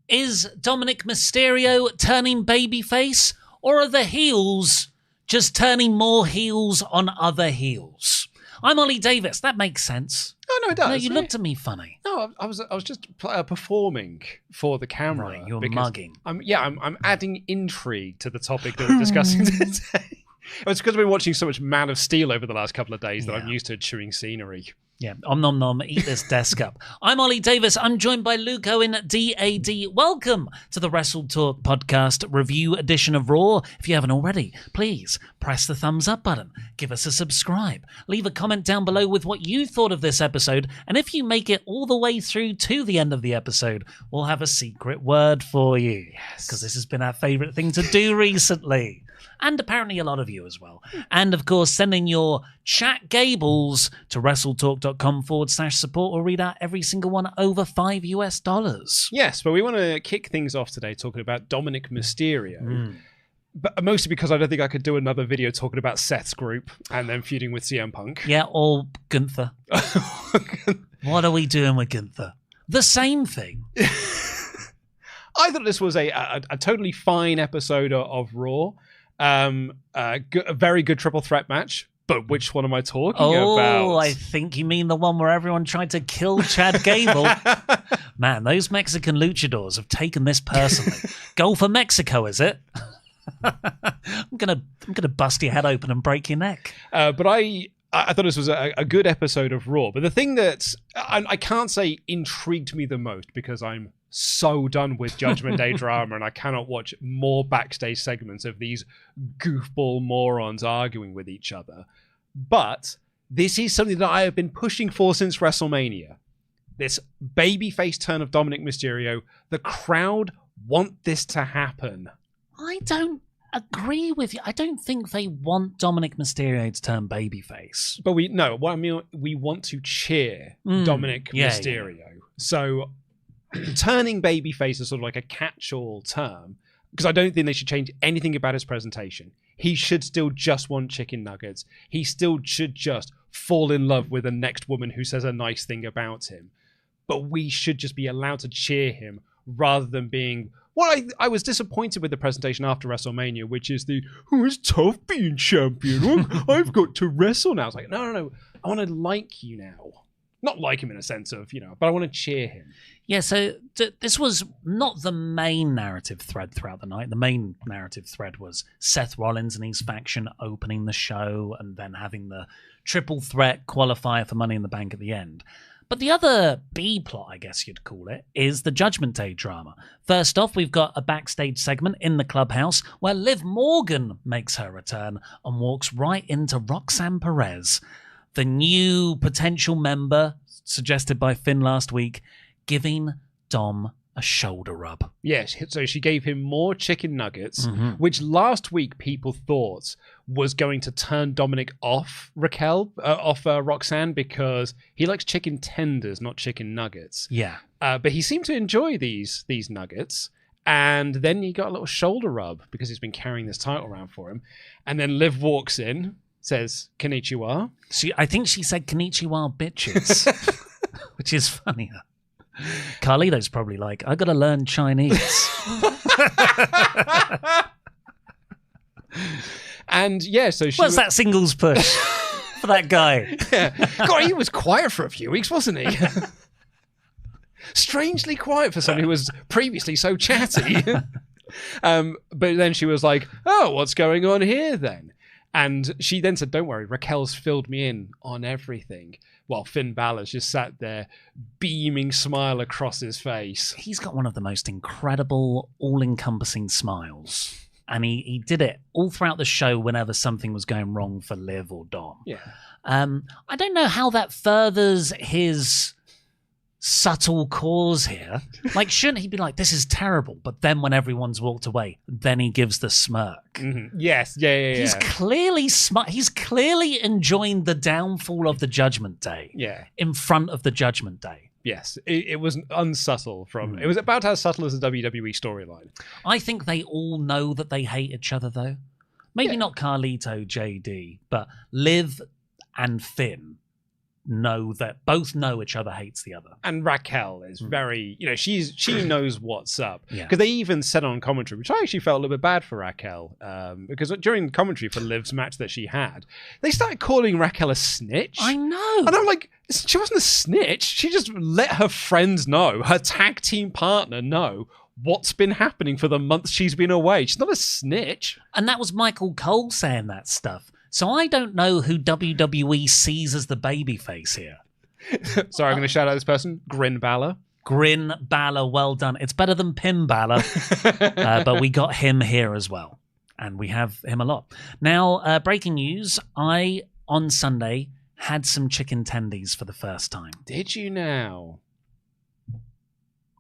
Is Dominik Mysterio turning babyface, or are the heels just turning more heels on other heels? I'm Oli Davis. That makes sense. Oh, no, it does. No, you looked at me funny. No, I was just performing for the camera. Right, you're mugging. I'm adding intrigue to the topic that we're discussing today. It's because I've been watching so much Man of Steel over the last couple of days that I'm used to chewing scenery. Yeah, om nom nom, eat this desk up. I'm Oli Davis. I'm joined by Luke Owen, DAD. Welcome to the WrestleTalk podcast review edition of Raw. If you haven't already, please press the thumbs up button. Give us a subscribe. Leave a comment down below with what you thought of this episode. And if you make it all the way through to the end of the episode, we'll have a secret word for you. Yes. Because this has been our favourite thing to do recently. And apparently a lot of you as well. And of course, send in your chat Gables to WrestleTalk.com/support. We'll read out every single one over $5. Yes, but we want to kick things off today talking about Dominik Mysterio. But mostly because I don't think I could do another video talking about Seth's group and then feuding with CM Punk. Yeah, or Gunther. What are we doing with Gunther? The same thing. I thought this was a totally fine episode of Raw. A very good triple threat match, but which one am I talking about? Oh, I think you mean the one where everyone tried to kill Chad Gable. Man, those Mexican luchadors have taken this personally. Go for Mexico, is it? I'm gonna bust your head open and break your neck. But I thought this was a good episode of Raw. But the thing that I can't say intrigued me the most, because I'm so done with Judgment Day drama and I cannot watch more backstage segments of these goofball morons arguing with each other. But this is something that I have been pushing for since WrestleMania. This babyface turn of Dominik Mysterio. The crowd want this to happen. I don't agree with you. I don't think they want Dominik Mysterio to turn babyface. But we want to cheer Dominik Mysterio. Yeah. So turning babyface is sort of like a catch-all term, because I don't think they should change anything about his presentation. He should still just want chicken nuggets. He still should just fall in love with the next woman who says a nice thing about him. But we should just be allowed to cheer him rather than being... Well, I was disappointed with the presentation after WrestleMania, which is it's tough being champion. I've got to wrestle now. It's like, no. I want to like you now. Not like him in a sense of, but I want to cheer him. Yeah, so this was not the main narrative thread throughout the night. The main narrative thread was Seth Rollins and his faction opening the show and then having the triple threat qualifier for Money in the Bank at the end. But the other B plot, I guess you'd call it, is the Judgment Day drama. First off, we've got a backstage segment in the clubhouse where Liv Morgan makes her return and walks right into Roxanne Perez, the new potential member suggested by Finn last week, giving Dom a shoulder rub. Yes, so she gave him more chicken nuggets, which last week people thought was going to turn Dominik off Roxanne, because he likes chicken tenders, not chicken nuggets. Yeah. But he seemed to enjoy these nuggets. And then he got a little shoulder rub because he's been carrying this title around for him. And then Liv walks in, says, "Konnichiwa." I think she said "Konnichiwa, bitches," which is funnier. Carlito's probably like, I gotta learn Chinese. And yeah, so she... What's that singles push for that guy? Yeah. God, he was quiet for a few weeks, wasn't he? Strangely quiet for someone who was previously so chatty. But then she was like, "Oh, what's going on here then?" And she then said, "Don't worry, Raquel's filled me in on everything." While Finn Balor's just sat there, beaming smile across his face. He's got one of the most incredible, all-encompassing smiles. And he did it all throughout the show whenever something was going wrong for Liv or Dom. Yeah. I don't know how that furthers his subtle cause here. Like, shouldn't he be like, this is terrible? But then when everyone's walked away, then he gives the smirk. Mm-hmm. Yes, yeah. He's clearly smart. He's clearly enjoying the downfall of the Judgment Day. Yeah. In front of the Judgment Day. Yes, it was unsubtle from... It was about as subtle as a WWE storyline. I think they all know that they hate each other, though. Maybe not Carlito, JD, but Liv and Finn both know each other hates the other. And Raquel is very, she knows what's up. Yeah. Because they even said on commentary, which I actually felt a little bit bad for Raquel, because during commentary for Liv's match that she had, they started calling Raquel a snitch. I know. And I'm like, she wasn't a snitch. She just let her friends know, her tag team partner know what's been happening for the months she's been away. She's not a snitch. And that was Michael Cole saying that stuff. So I don't know who WWE sees as the babyface here. Sorry, I'm going to shout out this person. Grin Balor. Grin Balor, well done. It's better than Pin Balor, but we got him here as well. And we have him a lot. Now, breaking news. On Sunday, had some chicken tendies for the first time. Did you now?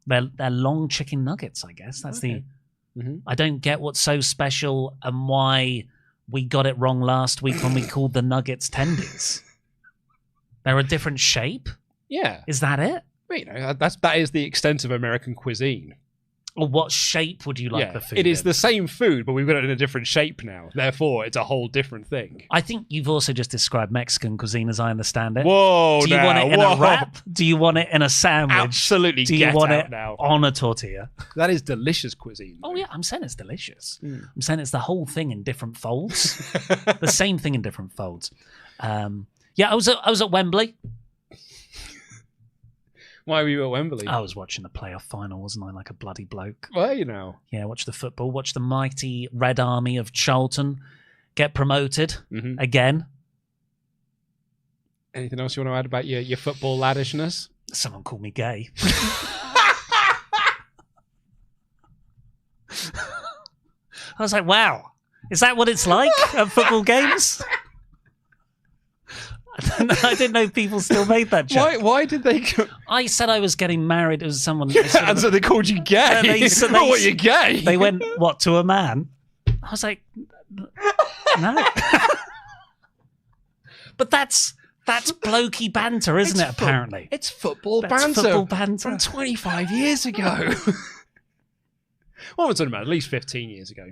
They're long chicken nuggets, I guess. That's okay. I don't get what's so special and why we got it wrong last week when we called the nuggets tendies. They're a different shape? Yeah. Is that it? Well, that is the extent of American cuisine. Or what shape would you like the food It is in? the same food, but we've got it in a different shape now. Therefore, it's a whole different thing. I think you've also just described Mexican cuisine as I understand it. Whoa, Do you want it in a wrap? Do you want it in a sandwich? Absolutely. Do you want it now. on a tortilla? That is delicious cuisine. Oh, yeah. I'm saying it's delicious. I'm saying it's the whole thing in different folds. The same thing in different folds. Yeah, I was at Wembley. Why were you at Wembley? I was watching the playoff final, wasn't I? Like a bloody bloke. Were you now? Yeah, watch the football. Watch the mighty Red Army of Charlton get promoted again. Anything else you want to add about your football laddishness? Someone called me gay. I was like, wow, is that what it's like at football games? I didn't know people still made that joke. Why did they... I said I was getting married. It was someone... and so they called you gay? What, you're gay? They went, what, to a man? I was like, no. But that's blokey banter, isn't it, apparently? It's football That's banter. football banter. From 25 years ago. Well, we're talking about at least 15 years ago.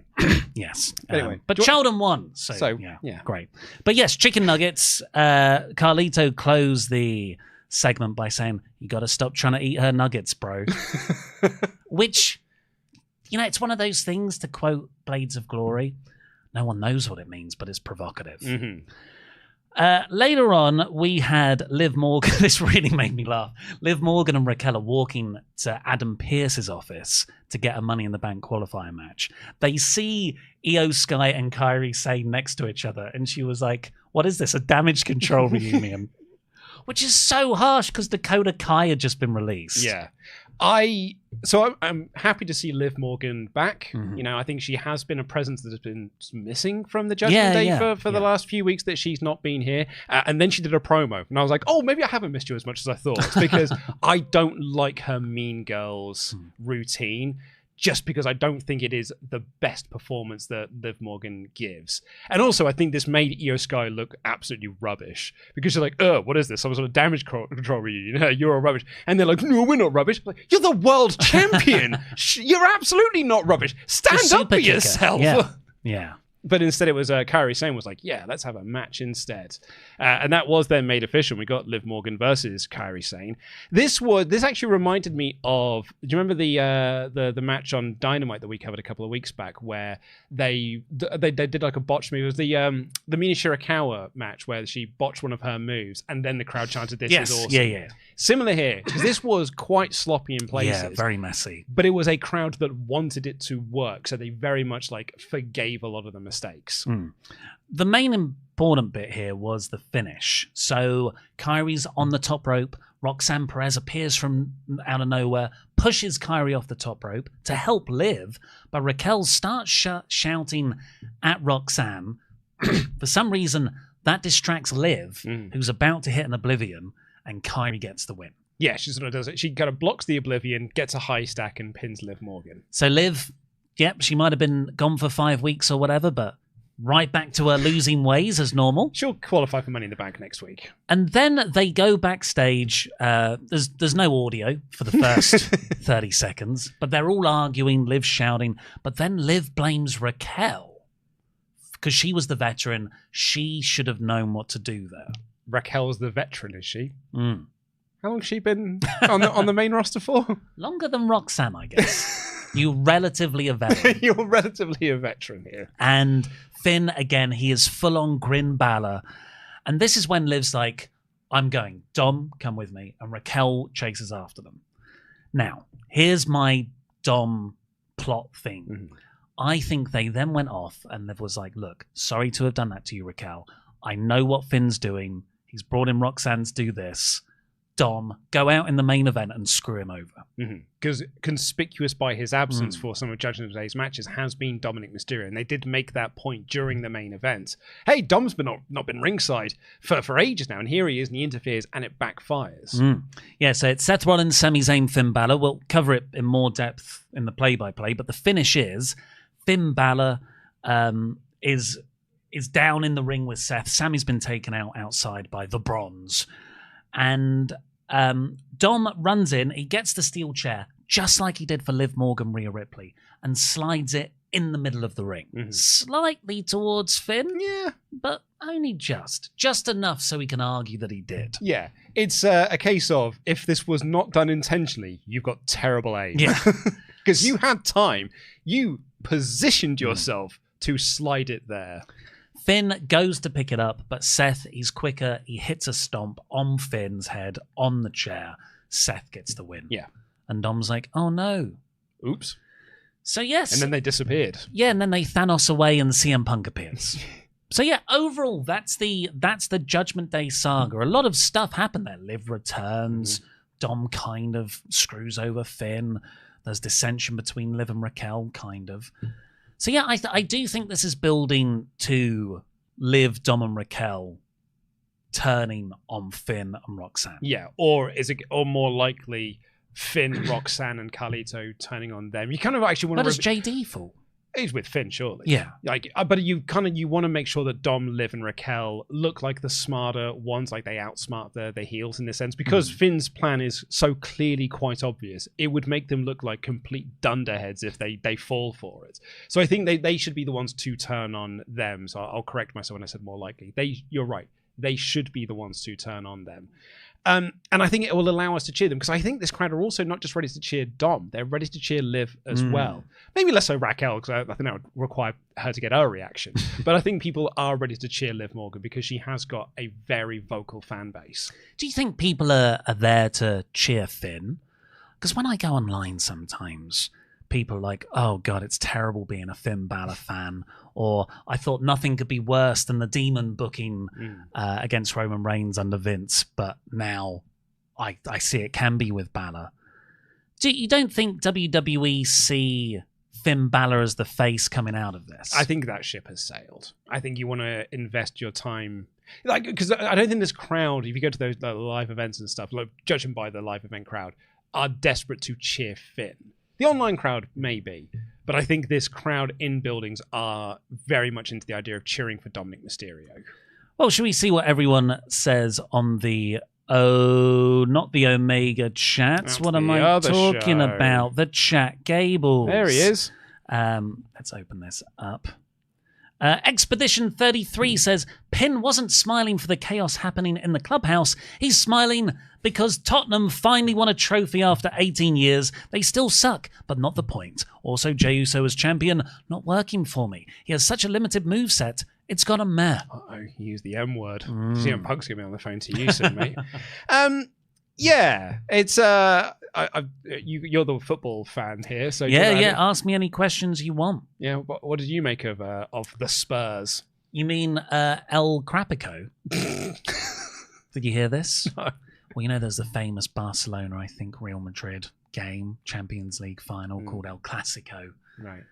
Yes. Anyway. But Sheldon won. So yeah, great. But yes, chicken nuggets. Carlito closed the segment by saying, you got to stop trying to eat her nuggets, bro. Which, it's one of those things, to quote Blades of Glory. No one knows what it means, but it's provocative. Later on, we had Liv Morgan. This really made me laugh. Liv Morgan and Raquel are walking to Adam Pearce's office to get a Money in the Bank qualifying match. They see Io Sky and Kairi Sane next to each other, and she was like, what is this, a damage control reunion? Which is so harsh because Dakota Kai had just been released. Yeah. I'm happy to see Liv Morgan back. I think she has been a presence that has been missing from the Judgment Day for the last few weeks that she's not been here. And then she did a promo, and I was like, oh, maybe I haven't missed you as much as I thought, because I don't like her Mean Girls routine. Just because I don't think it is the best performance that Liv Morgan gives. And also, I think this made Io Sky look absolutely rubbish. Because she's like, what is this? Some sort of damage control reunion. You're all rubbish. And they're like, no, we're not rubbish. Like, you're the world champion. You're absolutely not rubbish. Stand up for yourself. Yeah. But instead it was Kairi Sane was like, yeah, let's have a match instead. And that was then made official. We got Liv Morgan versus Kairi Sane. This actually reminded me of, do you remember the match on Dynamite that we covered a couple of weeks back where they did like a botch move? It was the Mina Shirakawa match where she botched one of her moves and then the crowd chanted, this is awesome. Yeah. Similar here, because this was quite sloppy in places. Yeah, very messy. But it was a crowd that wanted it to work, so they very much forgave a lot of the mistakes. The main important bit here was the finish. So Kairi's on the top rope. Roxanne Perez appears from out of nowhere, pushes Kairi off the top rope to help Liv, but Raquel starts shouting at Roxanne. For some reason, that distracts Liv, who's about to hit an Oblivion, and Kairi gets the win. Yeah, she sort of does it. She kind of blocks the Oblivion, gets a high stack, and pins Liv Morgan. So Liv, she might have been gone for 5 weeks or whatever, but right back to her losing ways as normal. She'll qualify for Money in the Bank next week. And then they go backstage. There's no audio for the first 30 seconds, but they're all arguing, Liv shouting. But then Liv blames Raquel because she was the veteran. She should have known what to do there. Raquel's the veteran, is she? Mm. How long has she been on the main roster for? Longer than Roxanne, I guess. You're relatively a veteran. You're relatively a veteran here. And Finn, again, he is full-on grin Balor. And this is when Liv's like, I'm going. Dom, come with me. And Raquel chases after them. Now, here's my Dom plot thing. Mm-hmm. I think they then went off and Liv was like, look, sorry to have done that to you, Raquel. I know what Finn's doing. He's brought in Roxanne to do this. Dom, go out in the main event and screw him over. Because conspicuous by his absence for some of Judgment Day's matches has been Dominik Mysterio, and they did make that point during the main event. Hey, Dom's not been ringside for ages now, and here he is, and he interferes, and it backfires. Yeah, so it's Seth Rollins, Sami Zayn, Finn Balor. We'll cover it in more depth in the play-by-play, but the finish is Finn Balor is down in the ring with Seth. Sami's been taken out outside by the Bronze. And Dom runs in, he gets the steel chair, just like he did for Liv Morgan, Rhea Ripley, and slides it in the middle of the ring. Slightly towards Finn, but only just enough so he can argue that he did. Yeah, it's a case of, if this was not done intentionally, you've got terrible aim. Yeah. Because you had time, you positioned yourself to slide it there. Finn goes to pick it up, but Seth, he's quicker. He hits a stomp on Finn's head on the chair. Seth gets the win. Yeah. And Dom's like, oh no. Oops. So yes. And then they disappeared. Yeah, and then they Thanos away and CM Punk appears. So yeah, overall, that's the Judgment Day saga. A lot of stuff happened there. Liv returns. Dom kind of screws over Finn. There's dissension between Liv and Raquel, kind of. So yeah, I do think this is building to Liv, Dom, and Raquel turning on Finn and Roxanne. Yeah, or more likely Finn, Roxanne, and Carlito turning on them. You kind of actually want to. But does JD fall? He's with Finn, surely. Yeah. But you want to make sure that Dom, Liv, and Raquel look like the smarter ones, like they outsmart the heels in this sense. Because Finn's plan is so clearly quite obvious, it would make them look like complete dunderheads if they fall for it. So I think they should be the ones to turn on them. So I'll correct myself when I said more likely. You're right. They should be the ones to turn on them. And I think it will allow us to cheer them, because I think this crowd are also not just ready to cheer Dom, they're ready to cheer Liv as well. Maybe less so Raquel, because I think that would require her to get her reaction. But I think people are ready to cheer Liv Morgan because she has got a very vocal fan base. Do you think people are there to cheer Finn? Because when I go online sometimes, people are like, oh God, it's terrible being a Finn Balor fan. Or I thought nothing could be worse than the Demon booking against Roman Reigns under Vince. But now I see it can be with Balor. You don't think WWE see Finn Balor as the face coming out of this? I think that ship has sailed. I think you want to invest your time. Because I don't think this crowd, if you go to those live events and stuff, like, judging by the live event crowd, are desperate to cheer Finn. The online crowd may be, but I think this crowd in buildings are very much into the idea of cheering for Dominik Mysterio. Well, should we see what everyone says on the not the Omega chats? That's what am I talking about? The chat Gable. There he is. Let's open this up. Expedition 33 says, Pin wasn't smiling for the chaos happening in the clubhouse. He's smiling because Tottenham finally won a trophy after 18 years. They still suck, but not the point. Also, Jey Uso as champion, not working for me. He has such a limited moveset. It's got a meh. Uh-oh, you used the M word. CM Punk's going to be on the phone to you soon, mate. Yeah, it's you're the football fan here, so yeah. Ask me any questions you want. Yeah, what did you make of the Spurs? You mean El Crapico? Did you hear this? No. Well, you know, there's the famous Barcelona, I think, Real Madrid game, Champions League final called El Clasico. Right.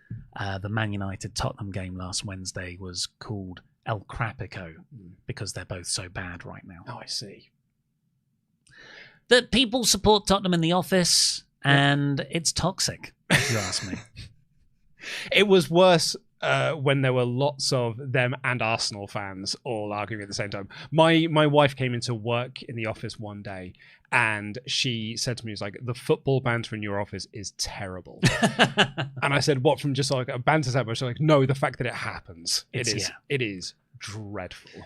The Man United Tottenham game last Wednesday was called El Crapico because they're both so bad right now. Oh, I see. That people support Tottenham in the office, and it's toxic, if you ask me. It was worse when there were lots of them and Arsenal fans all arguing at the same time. My wife came into work in the office one day, and she said to me, "It's like, the football banter in your office is terrible." And I said, "What, from just like a banter type?" She's like, "No, the fact that it happens. It is dreadful."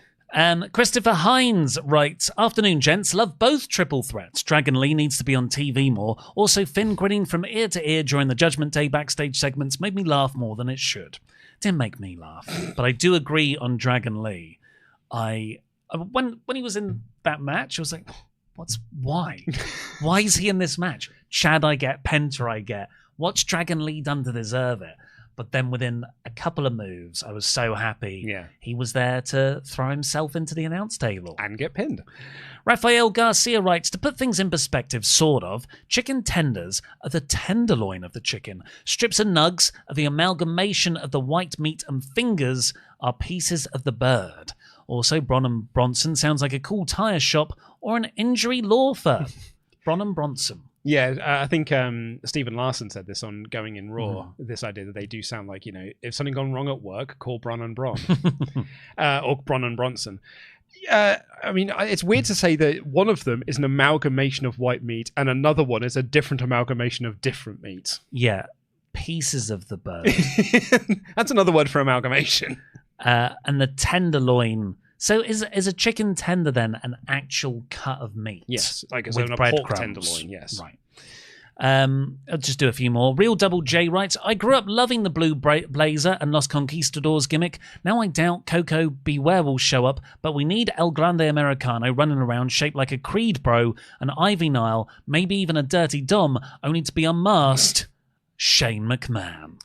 Christopher Hines writes, "Afternoon, gents. Love both triple threats. Dragon Lee needs to be on TV more. Also, Finn grinning from ear to ear during the Judgment Day backstage segments made me laugh more than it should. Didn't make me laugh, but I do agree on Dragon Lee. When he was in that match, I was like, why? Why is he in this match? Chad, I get. Penta, I get. What's Dragon Lee done to deserve it? But then within a couple of moves, I was so happy he was there to throw himself into the announce table. And get pinned. Rafael Garcia writes, to put things in perspective, sort of, chicken tenders are the tenderloin of the chicken. Strips and nugs are the amalgamation of the white meat, and fingers are pieces of the bird. Also, Bron and Bronson sounds like a cool tyre shop or an injury law firm. Bron and Bronson. Yeah, I think Stephen Larson said this on Going in Raw, this idea that they do sound like, if something gone wrong at work, call Bron and Bron. Or Bron and Bronson. I mean, it's weird to say that one of them is an amalgamation of white meat and another one is a different amalgamation of different meat. Yeah, pieces of the bird. That's another word for amalgamation. And the tenderloin... So is a chicken tender then an actual cut of meat? Yes, like it's with a pork tenderloin, yes. Right. I'll just do a few more. Real Double J writes, I grew up loving the blue blazer and Los Conquistadors gimmick. Now I doubt Coco Beware will show up, but we need El Grande Americano running around shaped like a Creed bro, an Ivy Nile, maybe even a Dirty Dom, only to be unmasked. Shane McMahon.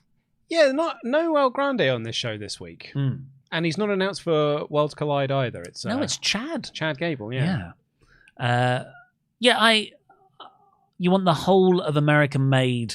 Yeah, no El Grande on this show this week. And he's not announced for Worlds Collide either. It's Chad. Chad Gable, yeah. You want the whole of America Made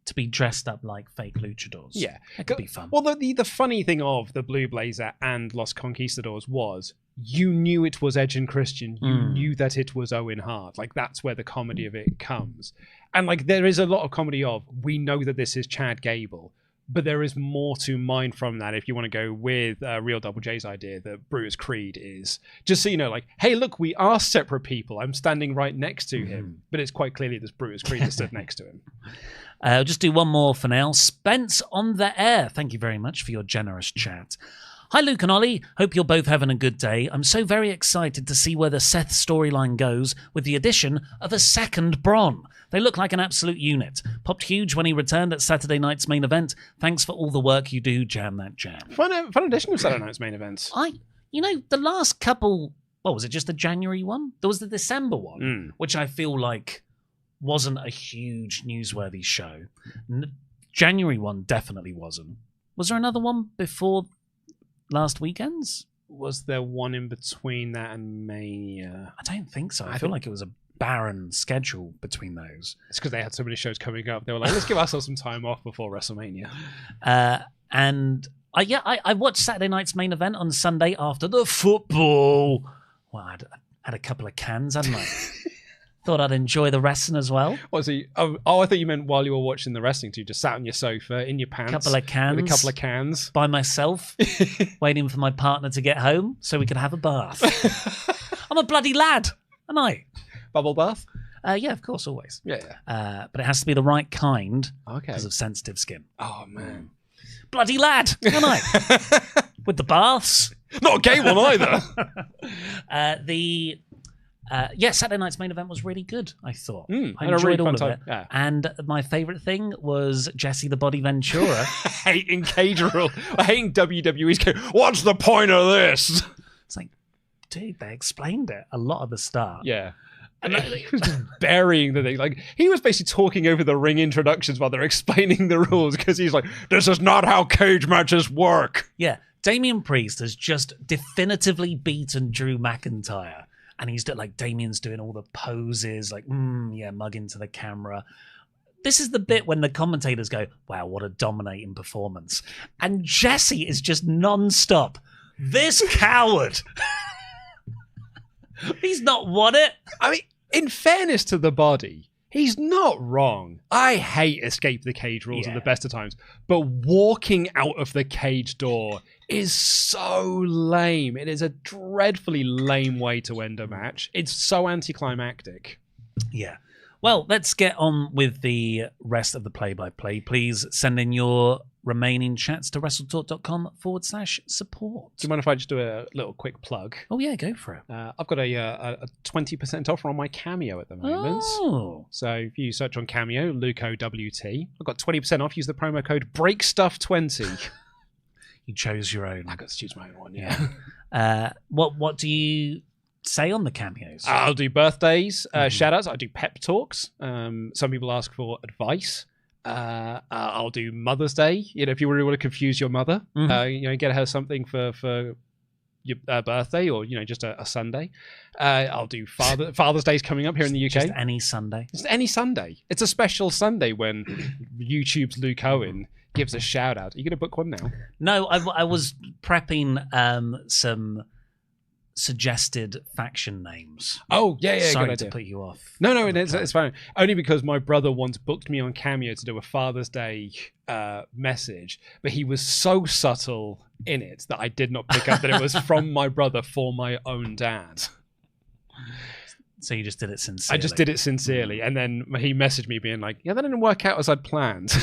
to be dressed up like fake luchadors. Yeah. It could be fun. Well, the funny thing of the Blue Blazer and Los Conquistadors was you knew it was Edge and Christian. You knew that it was Owen Hart. Like, that's where the comedy of it comes. And, like, there is a lot of comedy of, we know that this is Chad Gable. But there is more to mine from that if you want to go with Real Double J's idea that Brutus Creed is. Just so you know, like, hey, look, we are separate people. I'm standing right next to him. But it's quite clearly this Brutus Creed that stood next to him. I'll just do one more for now. Spence on the air. Thank you very much for your generous chat. Hi, Luke and Ollie. Hope you're both having a good day. I'm so very excited to see where the Seth storyline goes with the addition of a second Bron. They look like an absolute unit. Popped huge when he returned at Saturday night's main event. Thanks for all the work you do, Jam That Jam. Fun edition of Saturday night's main event. The last couple, what was it, just the January one? There was the December one, which I feel like wasn't a huge newsworthy show. January one definitely wasn't. Was there another one before last weekend's? Was there one in between that and Mania? I don't think so. I feel like it was a barren schedule between those. It's because they had so many shows coming up. They were like, let's give ourselves some time off before WrestleMania. I watched Saturday night's main event on Sunday after the football. Well, I had a couple of cans, hadn't I? Thought I'd enjoy the wrestling as well. I thought you meant while you were watching the wrestling, so you just sat on your sofa in your pants. Couple of cans. With a couple of cans. By myself, waiting for my partner to get home so we could have a bath. I'm a bloody lad, am I? Bubble bath? Yeah, of course, always. Yeah. But it has to be the right kind because of sensitive skin. Oh, man. Bloody lad, am I? With the baths. Not a gay one either. Saturday night's main event was really good, I thought. I had a really enjoyed all fun of time. it. Yeah. And my favourite thing was Jesse the Body Ventura. Hating cage rule. Hating WWE's cage. What's the point of this? It's like, dude, they explained it a lot at the start. Yeah. And he was just burying the thing. Like, he was basically talking over the ring introductions while they're explaining the rules because he's like, this is not how cage matches work. Yeah. Damian Priest has just definitively beaten Drew McIntyre. And he's like, Damian's doing all the poses, like, mugging to the camera. This is the bit when the commentators go, wow, what a dominating performance. And Jesse is just non-stop. This coward. He's not won it. I mean, in fairness to the Body, he's not wrong. I hate escape the cage rules at the best of times. But walking out of the cage door is so lame. It is a dreadfully lame way to end a match. It's so anticlimactic. Yeah. Well, let's get on with the rest of the play-by-play. Please send in your remaining chats to WrestleTalk.com/support. Do you mind if I just do a little quick plug? Oh, yeah, go for it. I've got a 20% offer on my Cameo at the moment. Oh. So if you search on Cameo, LukeOWT, I've got 20% off. Use the promo code BreakStuff20. You chose your own. I got to choose my own one, yeah. What do you say on the cameos? I'll do birthdays, shout outs. I'll do pep talks. Some people ask for advice. I'll do Mother's Day. If you really want to confuse your mother, get her something for your birthday, or just a Sunday. I'll do Father's Day's coming up here in the UK. Just any Sunday. Just any Sunday. It's a special Sunday when YouTube's Luke Owen gives a shout out. Are you going to book one now? No, I was prepping some suggested faction names. Oh, yeah, Sorry good to idea. put you off. No, it's fine. Only because my brother once booked me on Cameo to do a Father's Day message, but he was so subtle in it that I did not pick up that it was from my brother for my own dad. So you just did it sincerely? I just did it sincerely, and then he messaged me being like, yeah, that didn't work out as I'd planned.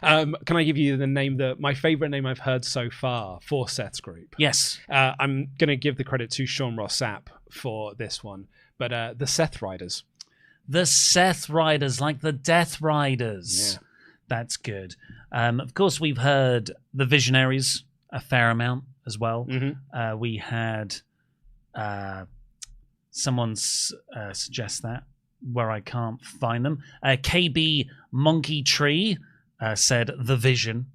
Can I give you the name, my favorite name I've heard so far for Seth's group? Yes. I'm going to give the credit to Sean Ross Sapp for this one, but the Seth Riders. The Seth Riders, like the Death Riders. Yeah. That's good. Of course, we've heard the Visionaries a fair amount as well. Mm-hmm. We had someone suggest that where I can't find them. KB Monkey Tree said the Vision,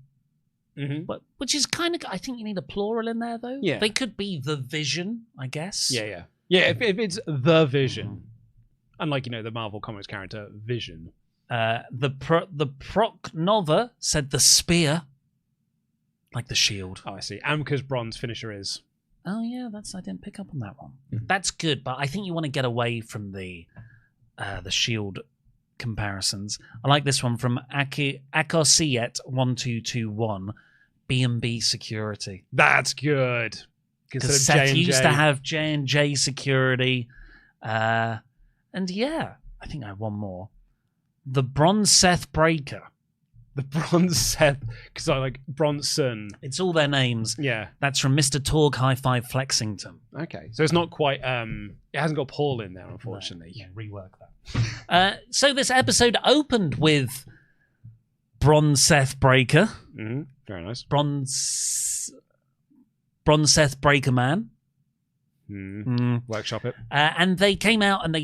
but which is kind of, I think you need a plural in there though. Yeah, they could be the Vision, I guess. Yeah. If it's the Vision, unlike the Marvel Comics character Vision. The Proc Nova said the Spear, like the shield. Oh, I see. Amka's bronze finisher is. Oh yeah, I didn't pick up on that one. That's good, but I think you want to get away from the shield comparisons. I like this one from Akosiet1221, B&B Security. That's good. Because Seth used to have J&J Security. And yeah, I think I have one more. The Bronze Seth Breaker. The Bronze Seth, because I like Bronson. It's all their names. Yeah. That's from Mr. Torg High Five Flexington. Okay. So it's not quite, it hasn't got Paul in there, unfortunately. No, rework that. So this episode opened with Bronze Seth Breaker. Mm-hmm. Very nice. Bronze Seth Breaker Man. Workshop it. And they came out and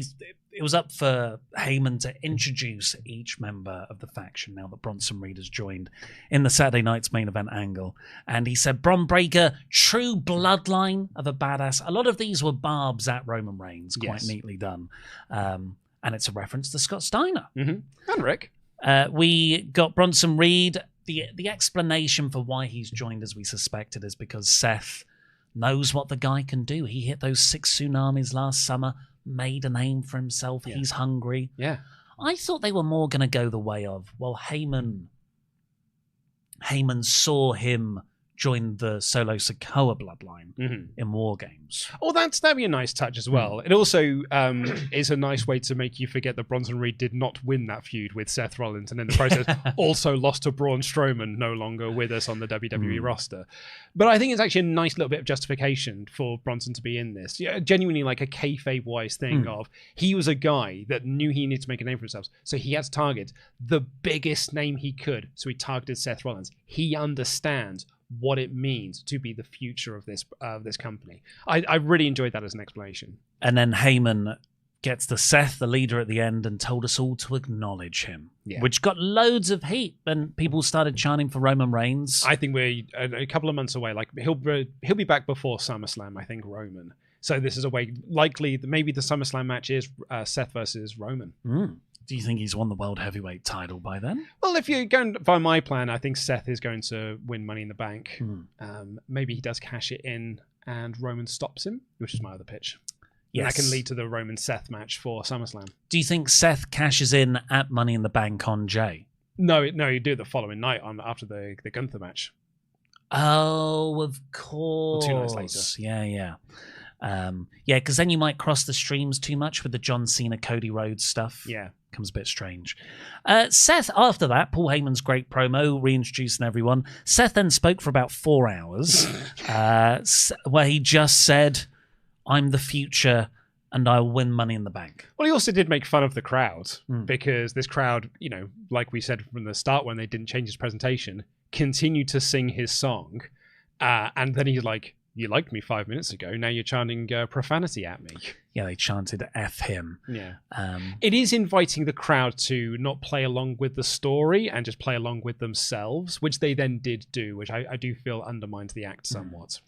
it was up for Heyman to introduce each member of the faction now that Bronson Reed has joined in the Saturday night's main event angle. And he said, Bron Breaker, true bloodline of a badass. A lot of these were barbs at Roman Reigns, quite neatly done. And it's a reference to Scott Steiner. Mm-hmm. And Rick. We got Bronson Reed. The explanation for why he's joined, as we suspected, is because Seth knows what the guy can do. He hit those 6 tsunamis last summer, made a name for himself. Yeah. He's hungry. Yeah. I thought they were more going to go the way of, well, Heyman saw him join the Solo Sikoa bloodline in War Games. Oh, that'd be a nice touch as well. It also is a nice way to make you forget that Bronson Reed did not win that feud with Seth Rollins, and in the process also lost to Braun Strowman, no longer with us on the WWE roster. But I think it's actually a nice little bit of justification for Bronson to be in this. Yeah, genuinely like a kayfabe-wise thing of, he was a guy that knew he needed to make a name for himself, so he had to target the biggest name he could, so he targeted Seth Rollins. He understands what it means to be the future of this company. I really enjoyed that as an explanation. And then Heyman gets to Seth, the leader, at the end, and told us all to acknowledge him, which got loads of heat. And people started chanting for Roman Reigns. I think we're a couple of months away. Like he'll be back before SummerSlam. I think Roman. So this is a way likely that maybe the SummerSlam match is Seth versus Roman. Do you think he's won the World Heavyweight title by then? Well, if you're going by my plan, I think Seth is going to win Money in the Bank. Maybe he does cash it in and Roman stops him, which is my other pitch. Yes. And that can lead to the Roman-Seth match for SummerSlam. Do you think Seth cashes in at Money in the Bank on Jey? No, you do it the following night after the Gunther match. Oh, of course. Or 2 nights later. Yeah. Because then you might cross the streams too much with the John Cena, Cody Rhodes stuff. Yeah. becomes a bit strange. Seth, after that, Paul Heyman's great promo, reintroducing everyone. Seth then spoke for about 4 hours, where he just said, I'm the future and I'll win Money in the Bank. Well, he also did make fun of the crowd because this crowd, like we said from the start when they didn't change his presentation, continued to sing his song. And then he's like, you liked me 5 minutes ago. Now you're chanting profanity at me. Yeah, they chanted F him. Yeah. It is inviting the crowd to not play along with the story and just play along with themselves, which they then did do, which I do feel undermined the act somewhat.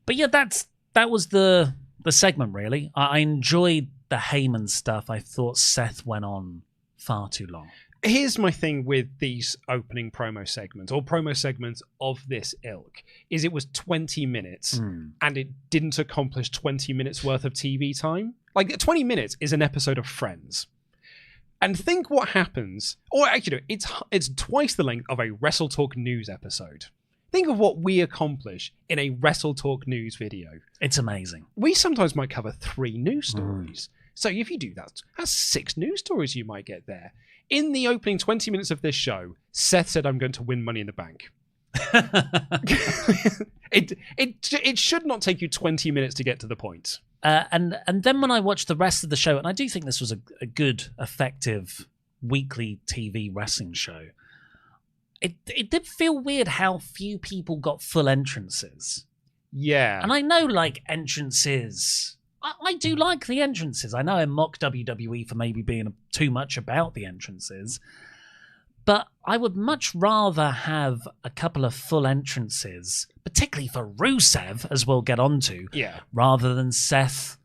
But yeah, that was the segment, really. I enjoyed the Heyman stuff. I thought Seth went on far too long. Here's my thing with these opening promo segments, or promo segments of this ilk, is it was 20 minutes and it didn't accomplish 20 minutes worth of TV time. Like, 20 minutes is an episode of Friends. And think what happens, or actually, it's twice the length of a WrestleTalk news episode. Think of what we accomplish in a WrestleTalk news video. It's amazing. We sometimes might cover 3 news stories. So if you do that, that's 6 news stories you might get there. In the opening 20 minutes of this show, Seth said, I'm going to win Money in the Bank. It should not take you 20 minutes to get to the point. And then when I watched the rest of the show, and I do think this was a good, effective weekly TV wrestling show, it did feel weird how few people got full entrances. Yeah. And I know, like, entrances... I do like the entrances. I know I mock WWE for maybe being too much about the entrances, but I would much rather have a couple of full entrances, particularly for Rusev, as we'll get onto, rather than Seth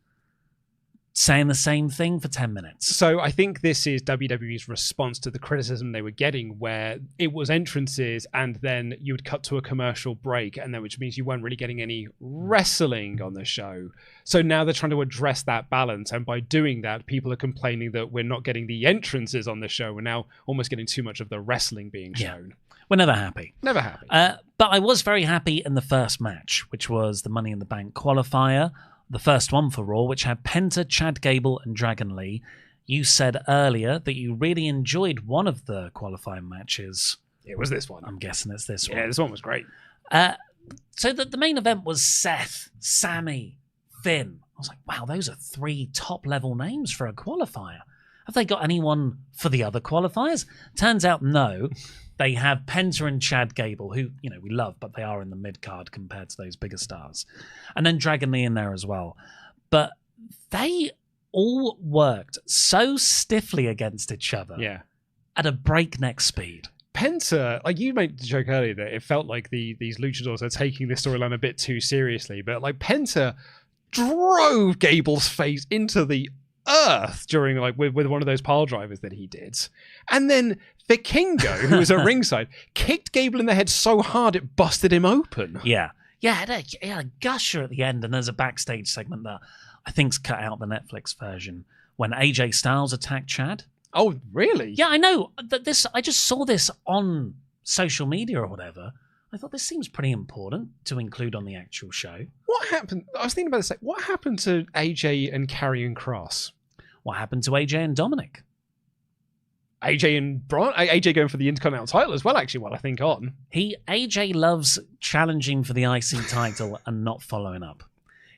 saying the same thing for 10 minutes. So I think this is WWE's response to the criticism they were getting, where it was entrances and then you would cut to a commercial break, and then which means you weren't really getting any wrestling on the show. So now they're trying to address that balance, and by doing that, people are complaining that we're not getting the entrances on the show. We're now almost getting too much of the wrestling being shown. We're never happy. Never happy. But I was very happy in the first match, which was the Money in the Bank qualifier. The first one for Raw, which had Penta, Chad Gable, and Dragon Lee. You said earlier that you really enjoyed one of the qualifying matches. It was this one. I'm guessing it's this one. Yeah, this one was great. So the main event was Seth, Sami, Finn. I was like, wow, those are 3 top-level names for a qualifier. Have they got anyone for the other qualifiers? Turns out, no. They have Penta and Chad Gable, who, we love, but they are in the mid-card compared to those bigger stars. And then Dragon Lee in there as well. But they all worked so stiffly against each other at a breakneck speed. Penta, like you made the joke earlier that it felt like these luchadors are taking this storyline a bit too seriously, but like Penta drove Gable's face into the earth during with one of those pile drivers that he did. And then Vikingo, who was at ringside, kicked Gable in the head so hard it busted him open. Yeah, it had a gusher at the end, and there's a backstage segment that I think's cut out the Netflix version when AJ Styles attacked Chad. Oh, really? Yeah, I know. I just saw this on social media or whatever. I thought this seems pretty important to include on the actual show. What happened? I was thinking about this. What happened to AJ and Karrion Kross? What happened to AJ and Dominik? AJ and Braun? AJ going for the Intercontinental title as well, actually, while I think on. AJ loves challenging for the IC title and not following up.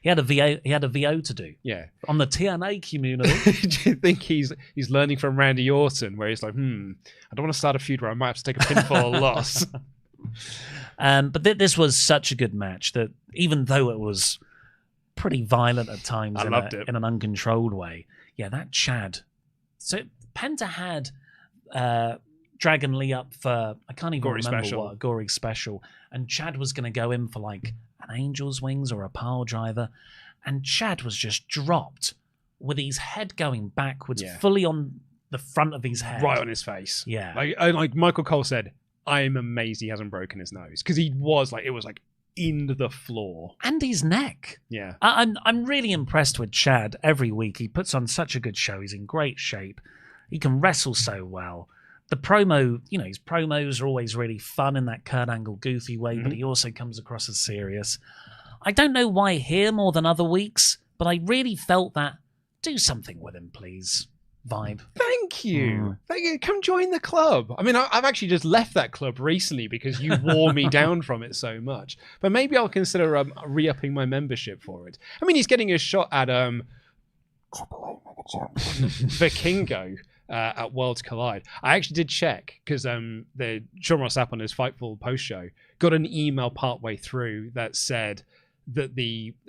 He had a VO to do. Yeah. On the TNA community. Do you think he's learning from Randy Orton, where he's like, I don't want to start a feud where I might have to take a pinfall loss. But this was such a good match that even though it was pretty violent at times in an uncontrolled way, that Chad. So Penta had Dragon Lee up for, I can't even remember what, a gory special, and Chad was going to go in for like an angel's wings or a pile driver, and Chad was just dropped with his head going backwards, fully on the front of his head. Right on his face. Yeah. Like Michael Cole said, I'm amazed he hasn't broken his nose, because it was in the floor. And his neck. Yeah. I'm really impressed with Chad every week. He puts on such a good show. He's in great shape. He can wrestle so well. The promo, his promos are always really fun in that Kurt Angle goofy way, but he also comes across as serious. I don't know why here more than other weeks, but I really felt that do something with him, please. vibe. Thank you. Thank you. Come join the club. I mean, I've actually just left that club recently because you wore me down from it so much. But maybe I'll consider re-upping my membership for it. I mean, he's getting a shot at Vikingo at Worlds Collide. I actually did check because the Sean Ross Sapp on his Fightful post show got an email partway through that said that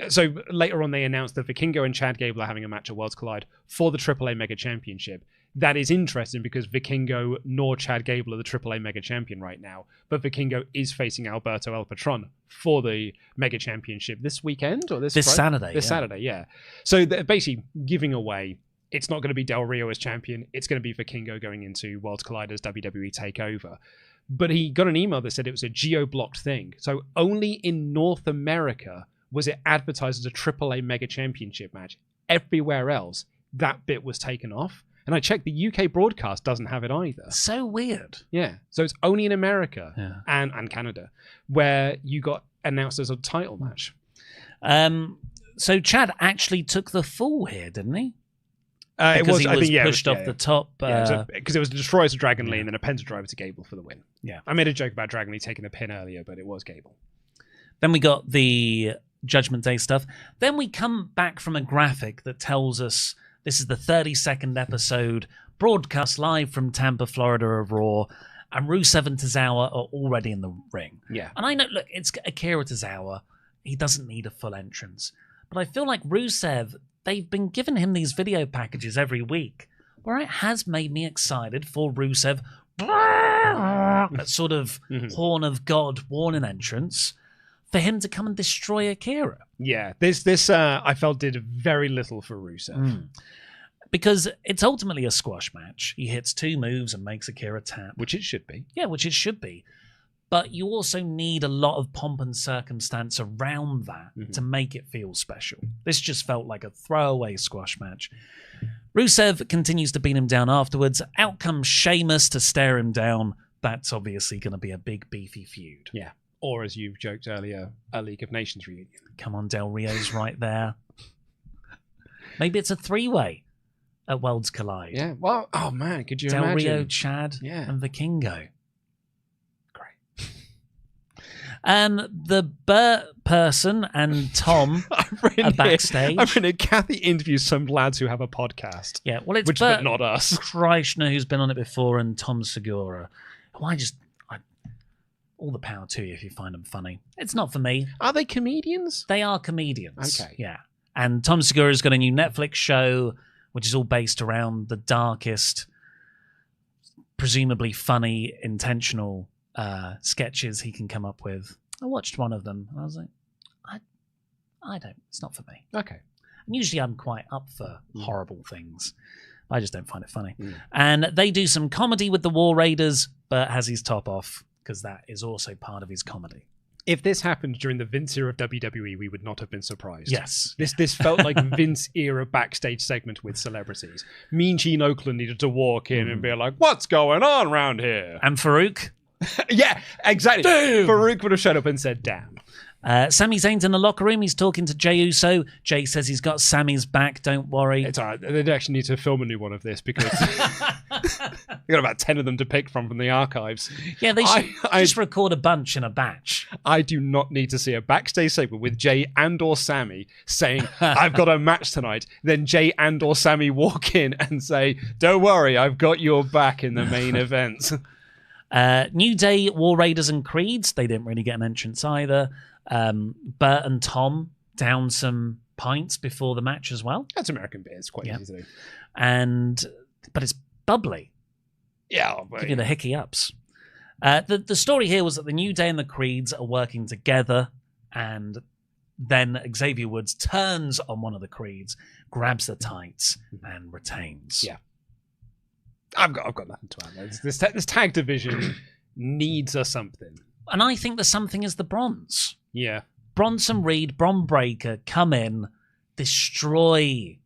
so later on they announced that Vikingo and Chad Gable are having a match at Worlds Collide for the AAA Mega Championship. That is interesting because Vikingo nor Chad Gable are the AAA Mega Champion right now, but Vikingo is facing Alberto El Patron for the Mega Championship this weekend or this Saturday. This Saturday, yeah. So they're basically giving away. It's not going to be Del Rio as champion. It's going to be Vikingo going into Worlds Collide as WWE Takeover. But he got an email that said it was a geo-blocked thing. So only in North America was it advertised as a AAA Mega Championship match. Everywhere else, that bit was taken off. And I checked, the UK broadcast doesn't have it either. So weird. Yeah. So it's only in America and Canada where you got announced as a title match. So Chad actually took the fall here, didn't he? Because he was pushed off the top. Because it was a Destroyer to Dragon Lee and then a Penta Driver to Gable for the win. Yeah. I made a joke about Dragon Lee taking the pin earlier, but it was Gable. Then we got the Judgment Day stuff. Then we come back from a graphic that tells us this is the 32nd episode, broadcast live from Tampa, Florida of Raw, and Rusev and Tozawa are already in the ring. Yeah. And I know, look, it's Akira Tozawa. He doesn't need a full entrance. But I feel like Rusev, they've been giving him these video packages every week where it has made me excited for Rusev. That sort of Horn of God warning entrance for him to come and destroy Akira. Yeah, this I felt did very little for Rusev. Because it's ultimately a squash match. He hits 2 moves and makes Akira tap. Which it should be. Yeah, which it should be. But you also need a lot of pomp and circumstance around that to make it feel special. This just felt like a throwaway squash match. Rusev continues to beat him down afterwards. Out comes Sheamus to stare him down. That's obviously going to be a big, beefy feud. Yeah. Or as you've joked earlier, a League of Nations reunion. Come on, Del Rio's right there. Maybe it's a 3-way at Worlds Collide. Yeah. Well, oh man, could you Del imagine? Rio, Chad, and Vikingo. The Burt person and Tom are backstage. I've written Kathy interviews some lads who have a podcast. Yeah, well, it's Burt, but not us. Kreishner, who's been on it before, and Tom Segura. Who all the power to you if you find them funny. It's not for me. Are they comedians? They are comedians. Okay. Yeah. And Tom Segura's got a new Netflix show, which is all based around the darkest, presumably funny, intentional sketches he can come up with. I watched one of them and I was like, I don't, it's not for me. Okay. And usually I'm quite up for horrible things. I just don't find it funny. And they do some comedy with the War Raiders, but has his top off because that is also part of his comedy. If this happened during the Vince era of WWE, we would not have been surprised. Yes. This felt like Vince era backstage segment with celebrities. Mean Gene Okerlund needed to walk in and be like, what's going on around here? And Farouk? Yeah, exactly. Damn. Farouk would have showed up and said, damn. Sami Zayn's in the locker room. He's talking to Jey Uso. Jey says he's got Sami's back. Don't worry. It's all right. They'd actually need to film a new one of this because they got about 10 of them to pick from the archives. Yeah, they should just record a bunch in a batch. I do not need to see a backstage segment with Jey and or Sami saying, I've got a match tonight. Then Jey and or Sami walk in and say, don't worry, I've got your back in the main event. New Day, War Raiders and Creeds. They didn't really get an entrance either. Bert and Tom down some pints before the match as well. That's American beer. It's quite easy to do. But it's bubbly. Yeah. Give you the hickey ups. The story here was that the New Day and the Creeds are working together, and then Xavier Woods turns on one of the Creeds, grabs the tights, and retains. Yeah. I've got nothing to add. This tag division needs a something. And I think the something is the Bronze. Yeah. Bronson Reed, Bron Breakker, come in, destroy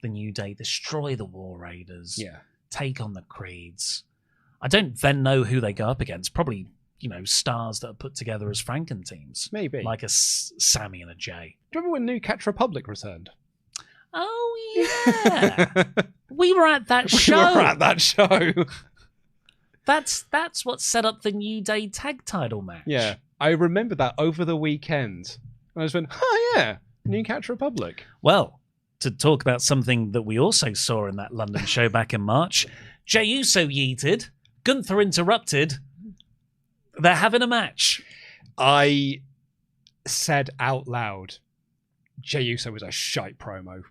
the New Day, destroy the War Raiders, take on the Creeds. I don't then know who they go up against. Probably, stars that are put together as Franken teams. Maybe. Like a Sami and a Jey. Do you remember when New Catch Republic returned? Oh, yeah. We were at that show. We were at that show. That's what set up the New Day tag title match. Yeah. I remember that over the weekend. I just went, oh, yeah, New Catch Republic. Well, to talk about something that we also saw in that London show back in March, Jey Uso yeeted, Gunther interrupted. They're having a match. I said out loud, Jey Uso was a shite promo.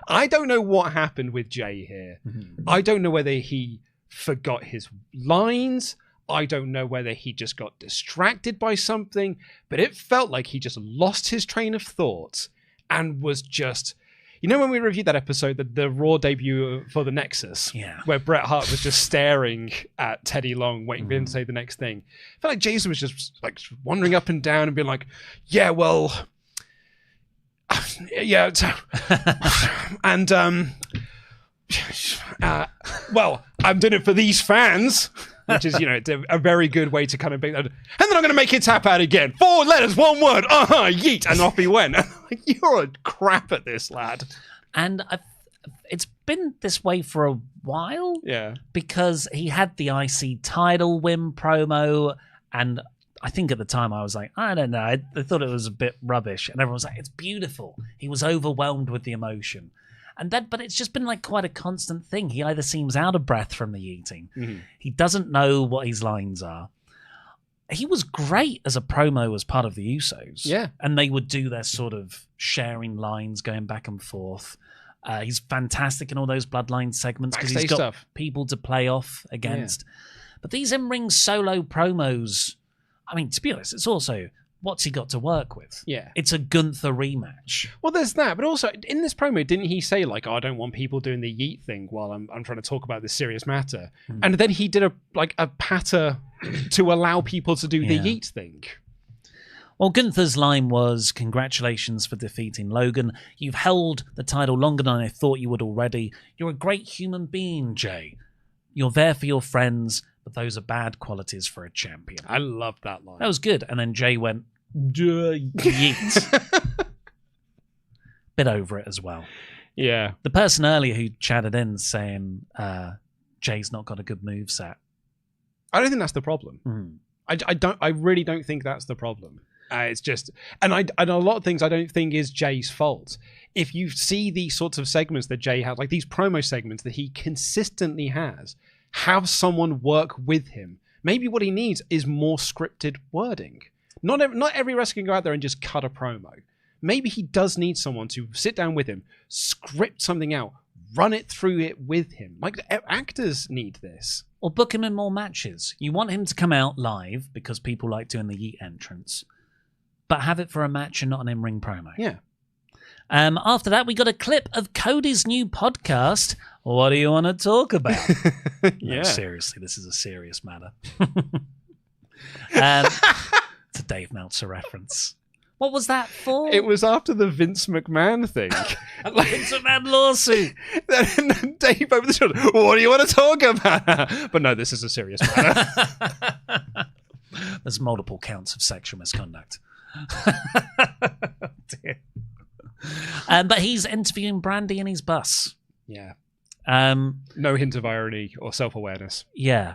I don't know what happened with Jey here. Mm-hmm. I don't know whether he forgot his lines. I don't know whether he just got distracted by something, but it felt like he just lost his train of thought and was just... You know when we reviewed that episode, the Raw debut for the Nexus, where Bret Hart was just staring at Teddy Long, waiting for him to say the next thing. I felt like Jason was just like wandering up and down and being like, yeah, well... yeah, and well, I'm doing it for these fans, which is, you know, a very good way to kind of make that. And then I'm going to make it tap out again. 4 letters, 1 word. Yeet, and off he went. Like, you're a crap at this, lad. And it's been this way for a while. Yeah, because he had the IC title win promo, and I think at the time I was like, I don't know, I thought it was a bit rubbish. And everyone was like, it's beautiful. He was overwhelmed with the emotion. And then, but it's just been like quite a constant thing. He either seems out of breath from the eating. Mm-hmm. He doesn't know what his lines are. He was great as a promo as part of the Usos. Yeah. And they would do their sort of sharing lines, going back and forth. He's fantastic in all those Bloodline segments because he's got people to play off against. Yeah. But these in-ring solo promos... I mean, to be honest, it's also, what's he got to work with? Yeah. It's a Gunther rematch. Well, there's that. But also, in this promo, didn't he say, like, oh, I don't want people doing the yeet thing while I'm trying to talk about this serious matter? Mm. And then he did a patter to allow people to do the yeet thing. Well, Gunther's line was, congratulations for defeating Logan. You've held the title longer than I thought you would already. You're a great human being, Jey. You're there for your friends, but those are bad qualities for a champion. I love that line. That was good. And then Jey went, yeet. Bit over it as well. Yeah. The person earlier who chatted in saying Jay's not got a good moveset. I don't think that's the problem. Mm. I really don't think that's the problem. It's just, and a lot of things I don't think is Jay's fault. If you see these sorts of segments that Jey has, like these promo segments that he consistently has, have someone work with him. Maybe what he needs is more scripted wording. Not every wrestler can go out there and just cut a promo. Maybe he does need someone to sit down with him, script something out, run it through it with him. Like, actors need this. Or book him in more matches. You want him to come out live because people like doing the yeet entrance, but have it for a match and not an in-ring promo. Yeah. After that, we got a clip of Cody's new podcast. What do you want to talk about? Yeah. No, seriously, this is a serious matter. It's a Dave Meltzer reference. What was that for? It was after the Vince McMahon thing. Vince McMahon lawsuit. Then Dave over the shoulder, what do you want to talk about? But no, this is a serious matter. There's multiple counts of sexual misconduct. Dear. But he's interviewing Brandy in his bus. Yeah. No hint of irony or self-awareness. Yeah.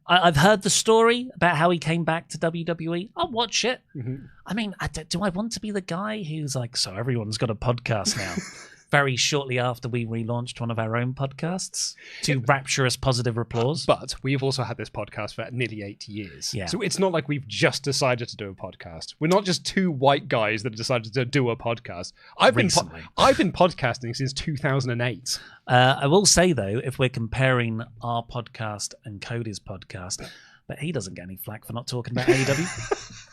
I've heard the story about how he came back to WWE. I'll watch it. Mm-hmm. I mean, do I want to be the guy who's like, so everyone's got a podcast now? Very shortly after we relaunched one of our own podcasts to rapturous positive applause. But we've also had this podcast for nearly 8 years. Yeah. So it's not like we've just decided to do a podcast. We're not just two white guys that decided to do a podcast. I've been podcasting since 2008. I will say, though, if we're comparing our podcast and Cody's podcast, but he doesn't get any flack for not talking about AEW.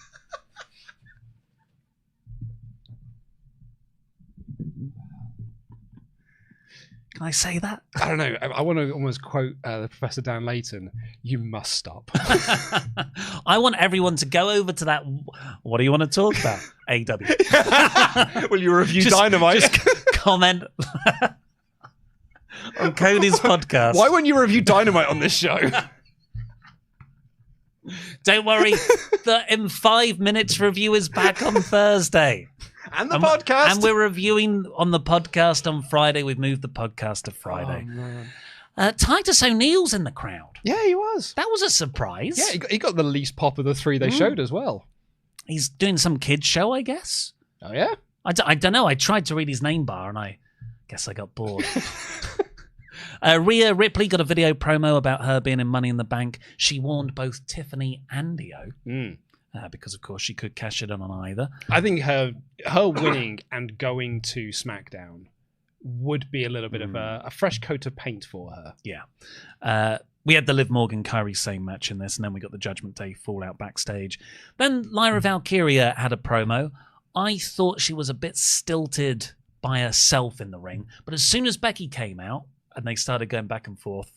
Can I say that? I don't know. I want to almost quote Professor Dan Layton. You must stop. I want everyone to go over to that. What do you want to talk about? AEW. Will you review Dynamite? Just comment on Cody's podcast. Why won't you review Dynamite on this show? Don't worry. The In 5 Minutes review is back on Thursday. And the podcast. And we're reviewing on the podcast on Friday. We've moved the podcast to Friday. Oh, man. Titus O'Neil's in the crowd. Yeah, he was. That was a surprise. Yeah, he got the least pop of the three they showed as well. He's doing some kids show, I guess. Oh, yeah? I don't know. I tried to read his name bar and I guess I got bored. Rhea Ripley got a video promo about her being in Money in the Bank. She warned both Tiffany and Io. Because, of course, she could cash it in on either. I think her winning and going to SmackDown would be a little bit of a fresh coat of paint for her. Yeah. We had the Liv Morgan-Kyrie same match in this, and then we got the Judgment Day fallout backstage. Then Lyra Valkyria had a promo. I thought she was a bit stilted by herself in the ring, but as soon as Becky came out and they started going back and forth,